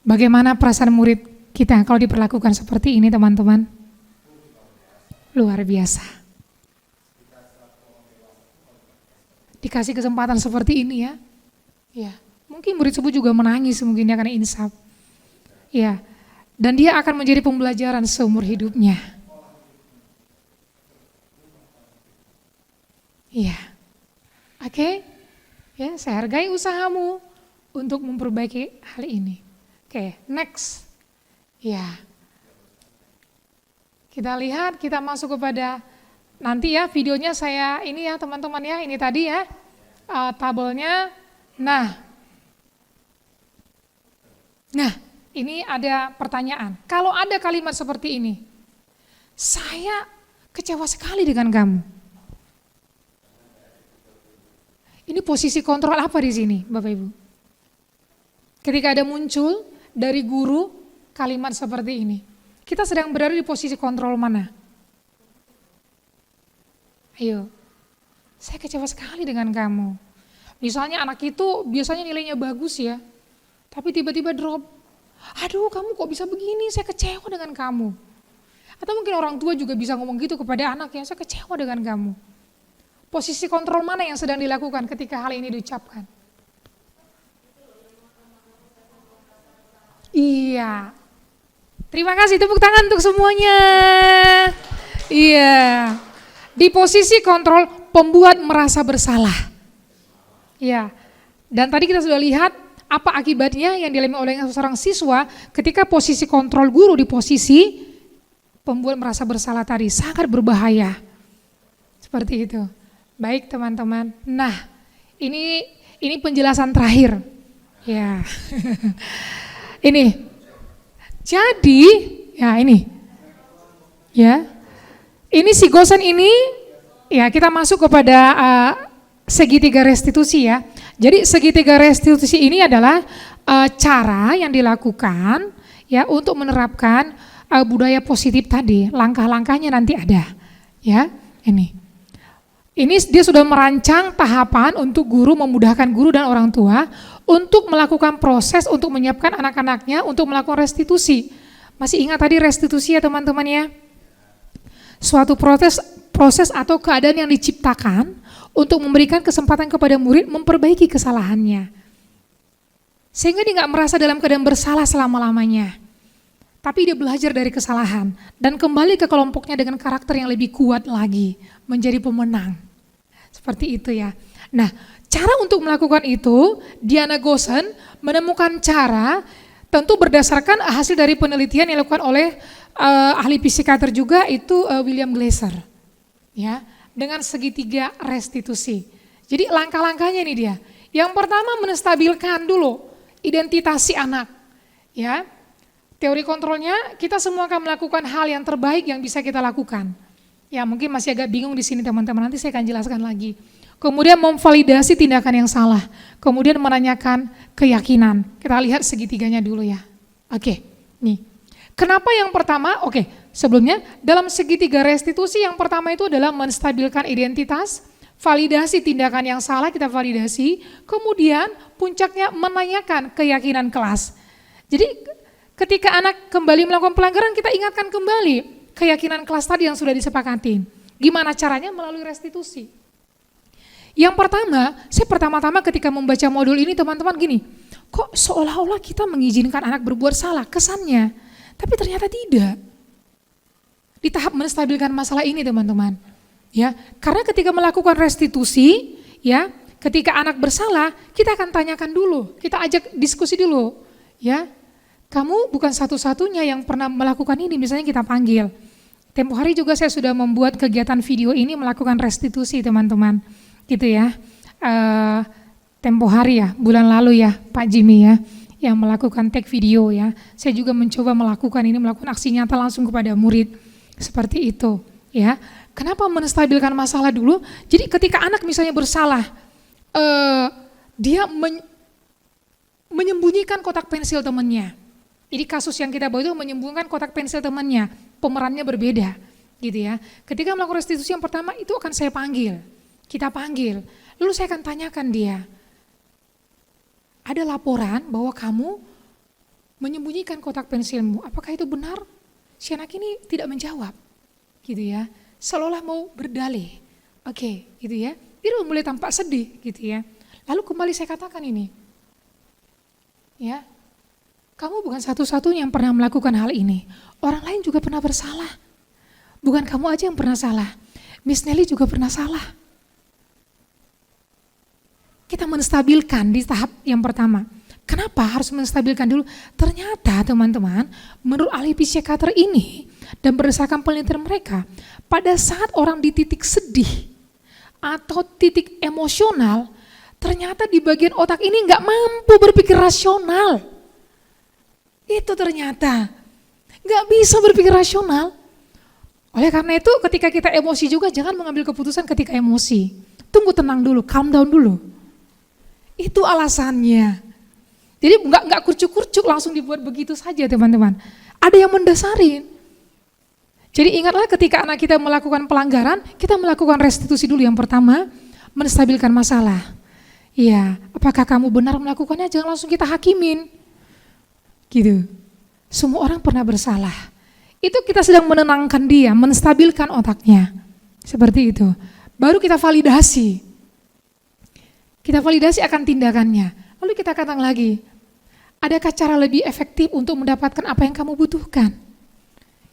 Bagaimana perasaan murid kita kalau diperlakukan seperti ini teman-teman? Luar biasa. Dikasih kesempatan seperti ini ya. Ya, mungkin murid tersebut juga menangis mungkin ya karena insaf. Ya. Dan dia akan menjadi pembelajaran seumur hidupnya. Iya. Oke. Ya, saya hargai usahamu untuk memperbaiki hal ini. Oke, next. Ya. Kita lihat, kita masuk kepada Nanti ya videonya saya ini ya teman-teman ya, ini tadi ya tabelnya. Nah, ini ada pertanyaan. Kalau ada kalimat seperti ini, saya kecewa sekali dengan kamu. Ini posisi kontrol apa di sini, Bapak Ibu? Ketika ada muncul dari guru kalimat seperti ini, kita sedang berada di posisi kontrol mana? Ayo, saya kecewa sekali dengan kamu. Misalnya anak itu biasanya nilainya bagus ya, tapi tiba-tiba drop. Aduh, kamu kok bisa begini, saya kecewa dengan kamu. Atau mungkin orang tua juga bisa ngomong gitu kepada anak ya, saya kecewa dengan kamu. Posisi kontrol mana yang sedang dilakukan ketika hal ini diucapkan? Iya. Terima kasih, tepuk tangan untuk semuanya. Iya. Di posisi kontrol pembuat merasa bersalah. Iya. Dan tadi kita sudah lihat apa akibatnya yang dialami oleh seorang siswa ketika posisi kontrol guru di posisi pembuat merasa bersalah tadi, sangat berbahaya. Seperti itu. Baik teman-teman. Nah, ini penjelasan terakhir. Ya. Ini. Jadi, ya ini. Ya. Ini si Gosen ini ya kita masuk kepada segitiga restitusi ya. Jadi segitiga restitusi ini adalah cara yang dilakukan ya untuk menerapkan budaya positif tadi. Langkah-langkahnya nanti ada. Ya, ini. Ini dia sudah merancang tahapan untuk guru, memudahkan guru dan orang tua untuk melakukan proses untuk menyiapkan anak-anaknya untuk melakukan restitusi. Masih ingat tadi restitusi ya teman-teman ya? Suatu proses atau keadaan yang diciptakan untuk memberikan kesempatan kepada murid memperbaiki kesalahannya. Sehingga dia nggak merasa dalam keadaan bersalah selama-lamanya. Tapi dia belajar dari kesalahan dan kembali ke kelompoknya dengan karakter yang lebih kuat lagi, menjadi pemenang. Seperti itu ya. Nah, cara untuk melakukan itu, Diana Gosen menemukan cara tentu berdasarkan hasil dari penelitian yang dilakukan oleh ahli psikiater juga itu William Glasser. Ya, dengan segitiga restitusi. Jadi langkah-langkahnya ini dia. Yang pertama menstabilkan dulu identitas si anak. Ya. Teori kontrolnya kita semua akan melakukan hal yang terbaik yang bisa kita lakukan. Ya mungkin masih agak bingung di sini teman-teman, nanti saya akan jelaskan lagi. Kemudian memvalidasi tindakan yang salah, kemudian menanyakan keyakinan. Kita lihat segitiganya dulu ya. Oke, nih. Kenapa yang pertama? Oke, sebelumnya dalam segitiga restitusi yang pertama itu adalah menstabilkan identitas, validasi tindakan yang salah kita validasi, kemudian puncaknya menanyakan keyakinan kelas. Jadi ketika anak kembali melakukan pelanggaran, kita ingatkan kembali keyakinan kelas tadi yang sudah disepakati. Gimana caranya? Melalui restitusi. Yang pertama, saya pertama-tama ketika membaca modul ini teman-teman gini, kok seolah-olah kita mengizinkan anak berbuat salah, kesannya. Tapi ternyata tidak. Di tahap menstabilkan masalah ini teman-teman. Ya, karena ketika melakukan restitusi, ya, ketika anak bersalah, kita akan tanyakan dulu, kita ajak diskusi dulu, ya. Kamu bukan satu-satunya yang pernah melakukan ini, misalnya kita panggil. Tempo hari juga saya sudah membuat kegiatan video ini melakukan restitusi teman-teman, gitu ya. Tempo hari ya, bulan lalu ya Pak Jimmy ya, yang melakukan take video ya. Saya juga mencoba melakukan aksi nyata langsung kepada murid, seperti itu ya. Kenapa menstabilkan masalah dulu? Jadi ketika anak misalnya bersalah, dia menyembunyikan kotak pensil temannya. Jadi kasus yang kita bawa itu menyembunyikan kotak pensil temannya, pemerannya berbeda, gitu ya. Ketika melakukan restitusi yang pertama itu akan saya panggil, kita panggil, lalu saya akan tanyakan dia, ada laporan bahwa kamu menyembunyikan kotak pensilmu, apakah itu benar? Si anak ini tidak menjawab, gitu ya, seolah mau berdalih, oke, gitu ya. Dia mulai tampak sedih, gitu ya. Lalu kembali saya katakan ini, ya. Kamu bukan satu-satunya yang pernah melakukan hal ini. Orang lain juga pernah bersalah. Bukan kamu aja yang pernah salah. Miss Nelly juga pernah salah. Kita menstabilkan di tahap yang pertama. Kenapa harus menstabilkan dulu? Ternyata teman-teman, menurut ahli psikiater ini, Dan berdasarkan penelitian mereka, pada saat orang di titik sedih atau titik emosional, ternyata di bagian otak ini nggak mampu berpikir rasional. Itu ternyata nggak bisa berpikir rasional. Oleh karena itu ketika kita emosi juga jangan mengambil keputusan ketika emosi. Tunggu, tenang dulu, calm down dulu. Itu alasannya. Jadi nggak kurcuk-kurcuk langsung dibuat begitu saja teman-teman. Ada yang mendasarin. Jadi ingatlah ketika anak kita melakukan pelanggaran, kita melakukan restitusi dulu. Yang pertama, menstabilkan masalah. Iya, apakah kamu benar melakukannya? Jangan langsung kita hakimin. Gitu. Semua orang pernah bersalah. Itu kita sedang menenangkan dia, menstabilkan otaknya. Seperti itu. Baru kita validasi. Kita validasi akan tindakannya. Lalu kita katakan lagi, adakah cara lebih efektif untuk mendapatkan apa yang kamu butuhkan?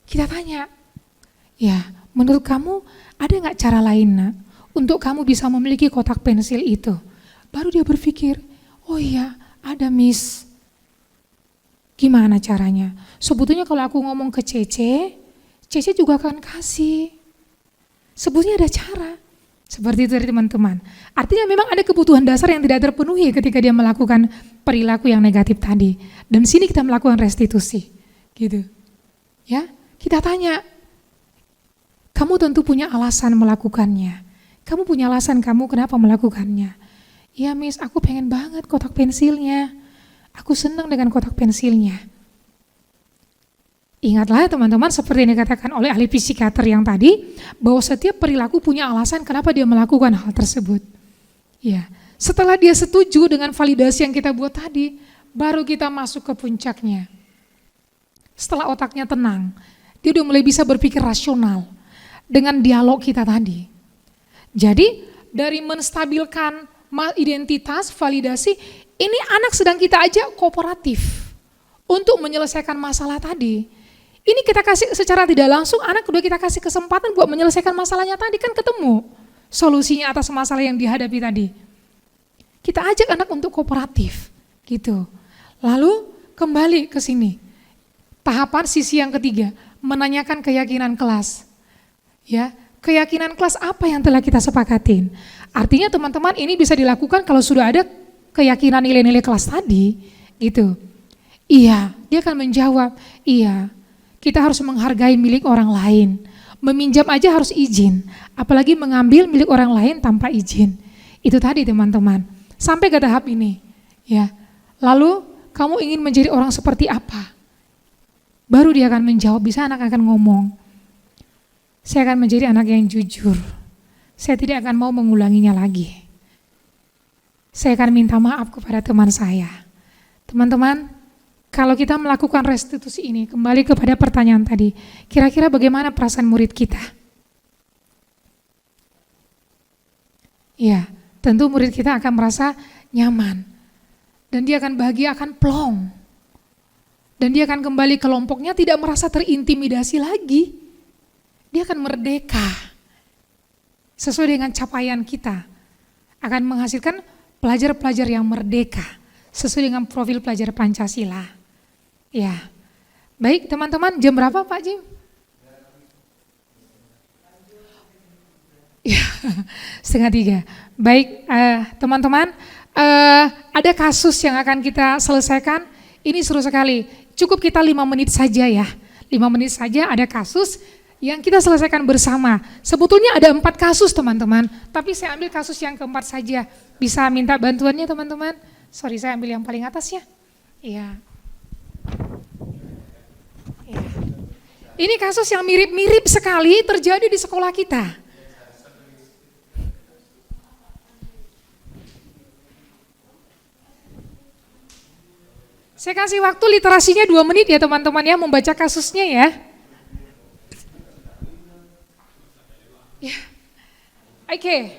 Kita tanya, ya menurut kamu ada nggak cara lain nak, untuk kamu bisa memiliki kotak pensil itu? Baru dia berpikir, oh iya ada Miss. Gimana caranya? Sebetulnya kalau aku ngomong ke Cece juga akan kasih. Sebetulnya ada cara. Seperti itu dari teman-teman. Artinya memang ada kebutuhan dasar yang tidak terpenuhi ketika dia melakukan perilaku yang negatif tadi. Dan di sini kita melakukan restitusi. Gitu. Ya, kita tanya, kamu tentu punya alasan melakukannya. Kamu punya alasan kamu kenapa melakukannya. Ya Miss, aku pengen banget kotak pensilnya. Aku senang dengan kotak pensilnya. Ingatlah teman-teman seperti yang dikatakan oleh ahli psikiater yang tadi, bahwa setiap perilaku punya alasan kenapa dia melakukan hal tersebut. Ya, setelah dia setuju dengan validasi yang kita buat tadi, baru kita masuk ke puncaknya. Setelah otaknya tenang, dia udah mulai bisa berpikir rasional dengan dialog kita tadi. Jadi dari menstabilkan identitas, validasi, ini anak sedang kita ajak kooperatif untuk menyelesaikan masalah tadi. Ini kita kasih secara tidak langsung, anak udah kita kasih kesempatan buat menyelesaikan masalahnya tadi, kan ketemu solusinya atas masalah yang dihadapi tadi. Kita ajak anak untuk kooperatif, gitu. Lalu kembali ke sini, tahapan sisi yang ketiga, menanyakan keyakinan kelas. Ya, keyakinan kelas apa yang telah kita sepakatin? Artinya teman-teman ini bisa dilakukan kalau sudah ada keyakinan nilai-nilai kelas tadi, gitu. Iya, dia akan menjawab, iya. Kita harus menghargai milik orang lain. Meminjam aja harus izin, apalagi mengambil milik orang lain tanpa izin. Itu tadi teman-teman. Sampai ke tahap ini, ya. Lalu kamu ingin menjadi orang seperti apa? Baru dia akan menjawab, bisa anak akan ngomong. Saya akan menjadi anak yang jujur. Saya tidak akan mau mengulanginya lagi. Saya akan minta maaf kepada teman saya. Teman-teman, kalau kita melakukan restitusi ini, kembali kepada pertanyaan tadi, kira-kira bagaimana perasaan murid kita? Ya, tentu murid kita akan merasa nyaman. Dan dia akan bahagia, akan plong. Dan dia akan kembali ke kelompoknya tidak merasa terintimidasi lagi. Dia akan merdeka. Sesuai dengan capaian kita. Akan menghasilkan pelajar-pelajar yang merdeka. Sesuai dengan profil pelajar Pancasila. Ya, baik teman-teman, jam berapa Pak Jim? Ya, 2:30. Baik teman-teman, ada kasus yang akan kita selesaikan, ini seru sekali. Cukup kita 5 menit saja ya, 5 menit saja ada kasus yang kita selesaikan bersama. Sebetulnya ada 4 kasus teman-teman, tapi saya ambil kasus yang keempat saja. Bisa minta bantuannya teman-teman? Sorry, saya ambil yang paling atas ya. Iya. Ya. Ini kasus yang mirip-mirip sekali terjadi di sekolah kita. Saya kasih waktu literasinya 2 menit ya teman-teman ya, membaca kasusnya ya. Ya. Oke.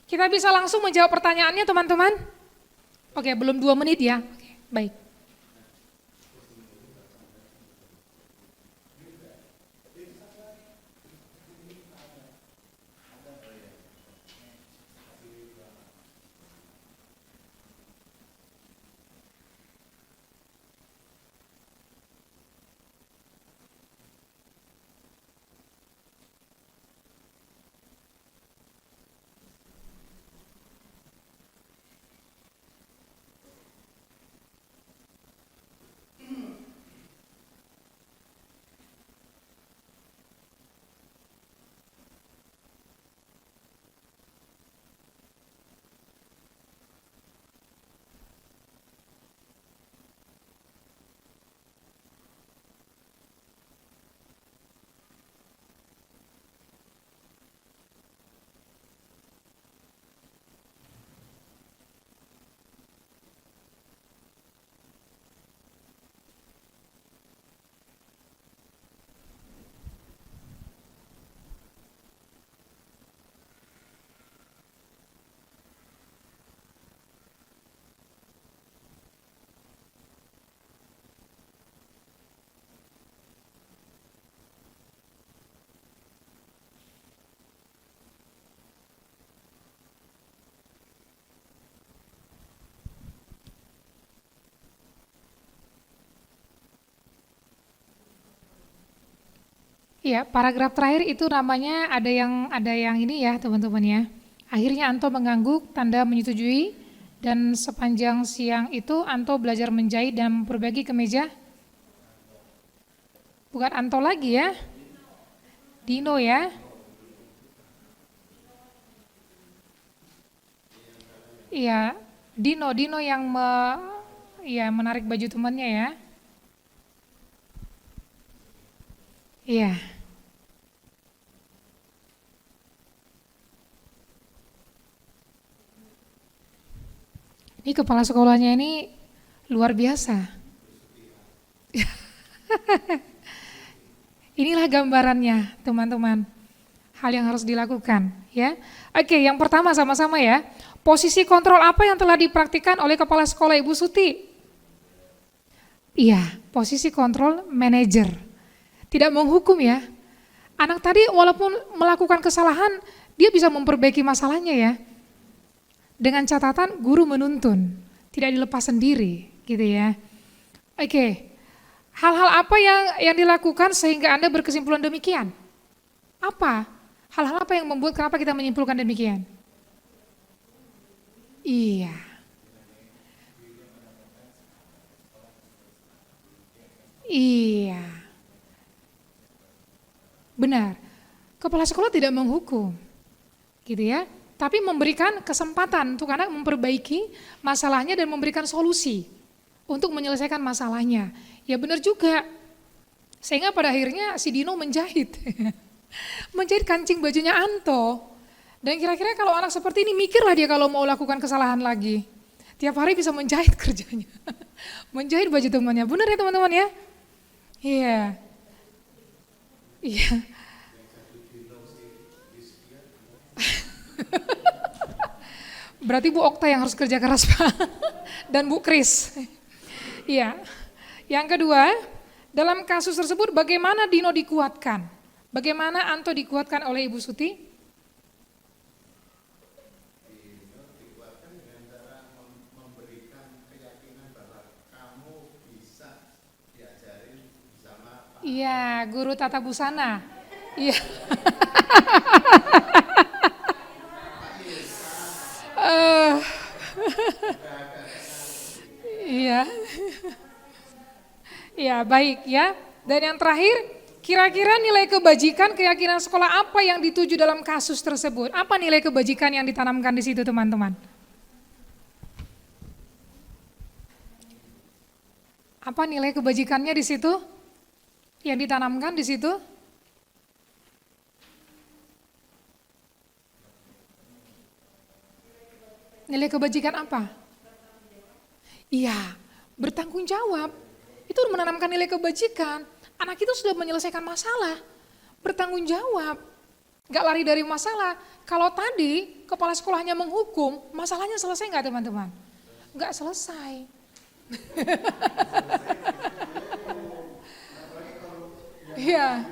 Kita bisa langsung menjawab pertanyaannya teman-teman? Oke, belum 2 menit ya. Oke, baik. Ya, paragraf terakhir itu namanya ada yang ini ya, teman-teman ya. Akhirnya Anto mengangguk, tanda menyetujui, dan sepanjang siang itu Anto belajar menjahit dan memperbaiki kemeja. Bukan Anto lagi ya. Dino ya. Iya, Dino yang menarik baju temannya ya. Iya. Ini kepala sekolahnya ini luar biasa. Inilah gambarannya, teman-teman. Hal yang harus dilakukan, ya. Oke, yang pertama sama-sama ya. Posisi kontrol apa yang telah dipraktikkan oleh kepala sekolah Ibu Suti? Iya, posisi kontrol manajer. Tidak menghukum ya. Anak tadi walaupun melakukan kesalahan, dia bisa memperbaiki masalahnya ya. Dengan catatan guru menuntun, tidak dilepas sendiri, gitu ya. Oke, hal-hal apa yang dilakukan sehingga Anda berkesimpulan demikian? Apa? Hal-hal apa yang membuat kenapa kita menyimpulkan demikian? Iya. Iya. Benar. Kepala sekolah tidak menghukum, gitu ya. Tapi memberikan kesempatan untuk anak memperbaiki masalahnya dan memberikan solusi untuk menyelesaikan masalahnya. Ya benar juga. Sehingga pada akhirnya si Dino menjahit. Menjahit kancing bajunya Anto. Dan kira-kira kalau anak seperti ini mikirlah dia kalau mau lakukan kesalahan lagi. Tiap hari bisa menjahit kerjanya. Menjahit baju temannya. Benar ya teman-teman ya? Iya. Iya. Berarti Bu Okta yang harus kerja keras Pak. Dan Bu Kris. Iya. Yang kedua, dalam kasus tersebut bagaimana Dino dikuatkan? Bagaimana Anto dikuatkan oleh Ibu Suti? Iya, guru tata busana. Iya. Iya. Iya, baik ya. Dan yang terakhir, kira-kira nilai kebajikan keyakinan sekolah apa yang dituju dalam kasus tersebut? Apa nilai kebajikan yang ditanamkan di situ, teman-teman? Apa nilai kebajikannya di situ? Yang ditanamkan di situ? Nilai kebajikan apa? Iya, bertanggung jawab. Itu menanamkan nilai kebajikan. Anak itu sudah menyelesaikan masalah, bertanggung jawab. Gak lari dari masalah. Kalau tadi kepala sekolahnya menghukum, masalahnya selesai gak teman-teman? Gak selesai. Iya,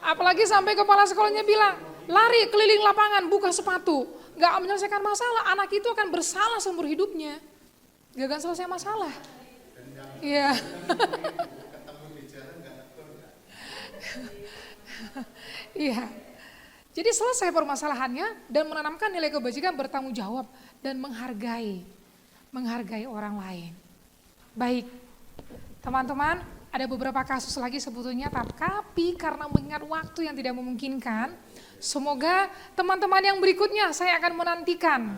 apalagi sampai kepala sekolahnya bilang, lari keliling lapangan, buka sepatu. Gak menyelesaikan masalah, anak itu akan bersalah seumur hidupnya. Gak akan selesai masalah. Iya. Iya. Jadi selesai permasalahannya dan menanamkan nilai kebajikan bertanggung jawab dan menghargai orang lain. Baik, teman-teman, ada beberapa kasus lagi sebetulnya, tapi karena mengingat waktu yang tidak memungkinkan, semoga teman-teman yang berikutnya saya akan menantikan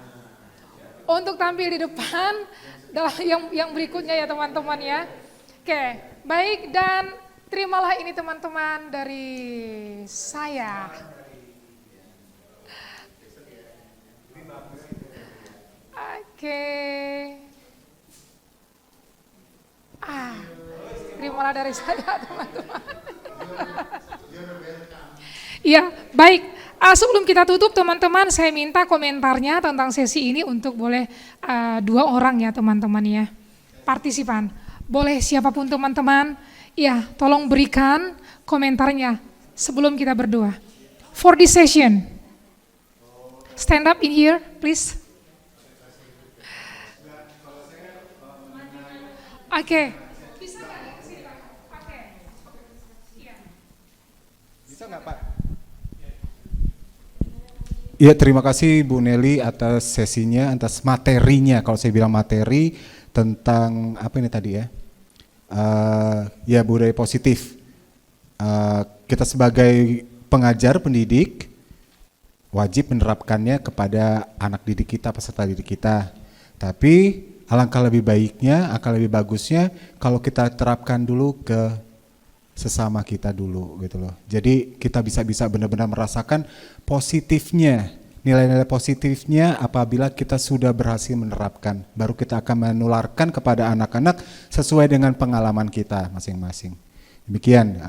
untuk tampil di depan dalam yang berikutnya ya teman-teman ya. Oke, baik, dan terimalah ini teman-teman dari saya. Oke. Terimalah dari saya teman-teman. Ya, baik. Sebelum kita tutup teman-teman, saya minta komentarnya tentang sesi ini untuk boleh 2 orang ya teman-teman ya, partisipan. Boleh siapapun teman-teman, ya tolong berikan komentarnya sebelum kita berdoa. For this session, stand up in here please. Oke. Bisa nggak Pak? Iya, terima kasih Bu Nelly atas sesinya, atas materinya. Kalau saya bilang materi tentang apa ini tadi ya? Ya budaya positif. Kita sebagai pengajar, pendidik wajib menerapkannya kepada anak didik kita, peserta didik kita. Tapi alangkah lebih baiknya, akan lebih bagusnya kalau kita terapkan dulu ke sesama kita dulu gitu loh. Jadi kita bisa benar-benar merasakan positifnya, nilai-nilai positifnya apabila kita sudah berhasil menerapkan. Baru kita akan menularkan kepada anak-anak sesuai dengan pengalaman kita masing-masing. Demikian,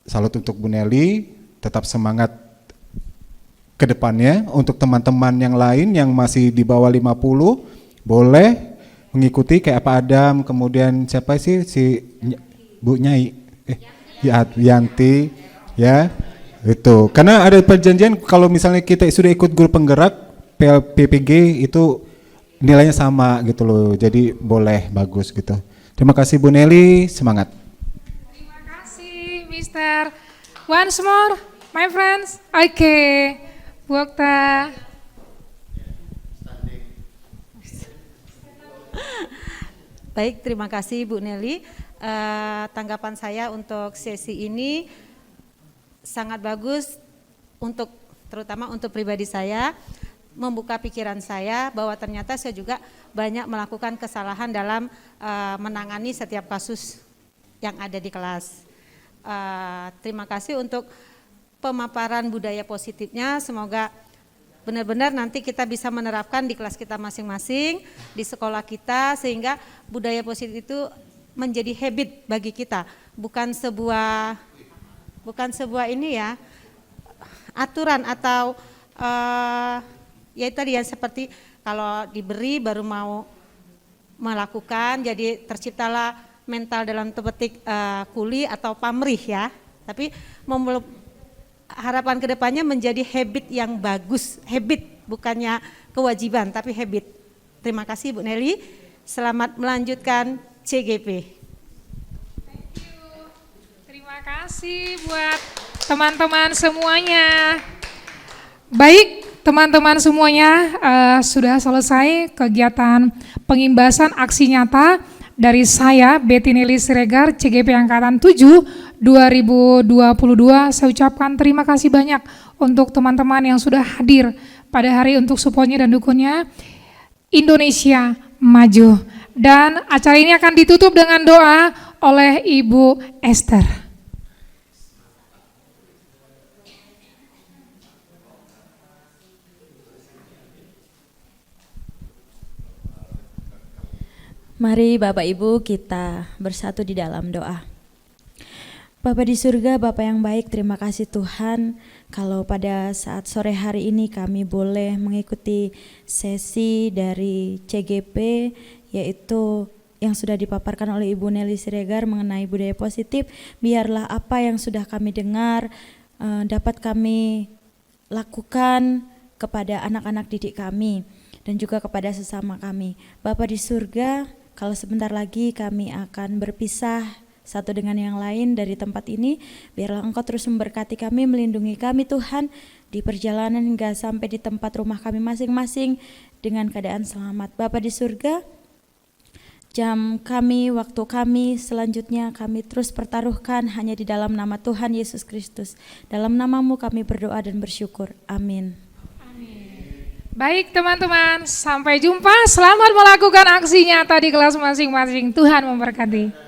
salut untuk Bu Nelly, tetap semangat ke depannya. Untuk teman-teman yang lain yang masih di bawah 50, boleh mengikuti kayak Pak Adam, kemudian siapa sih si Bu Nyai, Yanti, ya itu. Karena ada perjanjian kalau misalnya kita sudah ikut guru penggerak PPG itu nilainya sama gitu loh. Jadi boleh, bagus gitu. Terima kasih Bu Nelly, semangat. Terima kasih Mister. Once more, my friends. Oke, Bu Okta. Baik, terima kasih Bu Nelly. Tanggapan saya untuk sesi ini sangat bagus untuk terutama untuk pribadi saya, membuka pikiran saya bahwa ternyata saya juga banyak melakukan kesalahan dalam menangani setiap kasus yang ada di kelas. Terima kasih untuk pemaparan budaya positifnya, semoga benar-benar nanti kita bisa menerapkan di kelas kita masing-masing, di sekolah kita, sehingga budaya positif itu menjadi habit bagi kita, bukan sebuah ini ya, aturan atau ya tadi ya seperti kalau diberi baru mau melakukan, jadi terciptalah mental dalam petik kuli atau pamrih ya. Tapi harapan kedepannya menjadi habit yang bagus, habit bukannya kewajiban tapi habit. Terima kasih Bu Nelly, selamat melanjutkan CGP. Thank you. Terima kasih buat teman-teman semuanya. Baik, teman-teman semuanya, sudah selesai kegiatan pengimbasan aksi nyata dari saya, Betty Nelly Siregar, CGP Angkatan 7 2022. Saya ucapkan terima kasih banyak untuk teman-teman yang sudah hadir pada hari untuk supportnya dan dukunnya. Indonesia Maju. Dan acara ini akan ditutup dengan doa oleh Ibu Esther. Mari Bapak Ibu kita bersatu di dalam doa. Bapa di surga, Bapa yang baik, terima kasih Tuhan kalau pada saat sore hari ini kami boleh mengikuti sesi dari CGP, yaitu yang sudah dipaparkan oleh Ibu Nelly Siregar mengenai budaya positif. Biarlah apa yang sudah kami dengar dapat kami lakukan kepada anak-anak didik kami dan juga kepada sesama kami. Bapa di surga, kalau sebentar lagi kami akan berpisah satu dengan yang lain dari tempat ini, biarlah Engkau terus memberkati kami, melindungi kami Tuhan di perjalanan hingga sampai di tempat rumah kami masing-masing dengan keadaan selamat. Bapa di surga, jam kami, waktu kami selanjutnya kami terus pertaruhkan hanya di dalam nama Tuhan Yesus Kristus. Dalam namamu kami berdoa dan bersyukur. Amin. Baik teman-teman, sampai jumpa. Selamat melakukan aksi nyata di kelas masing-masing. Tuhan memberkati.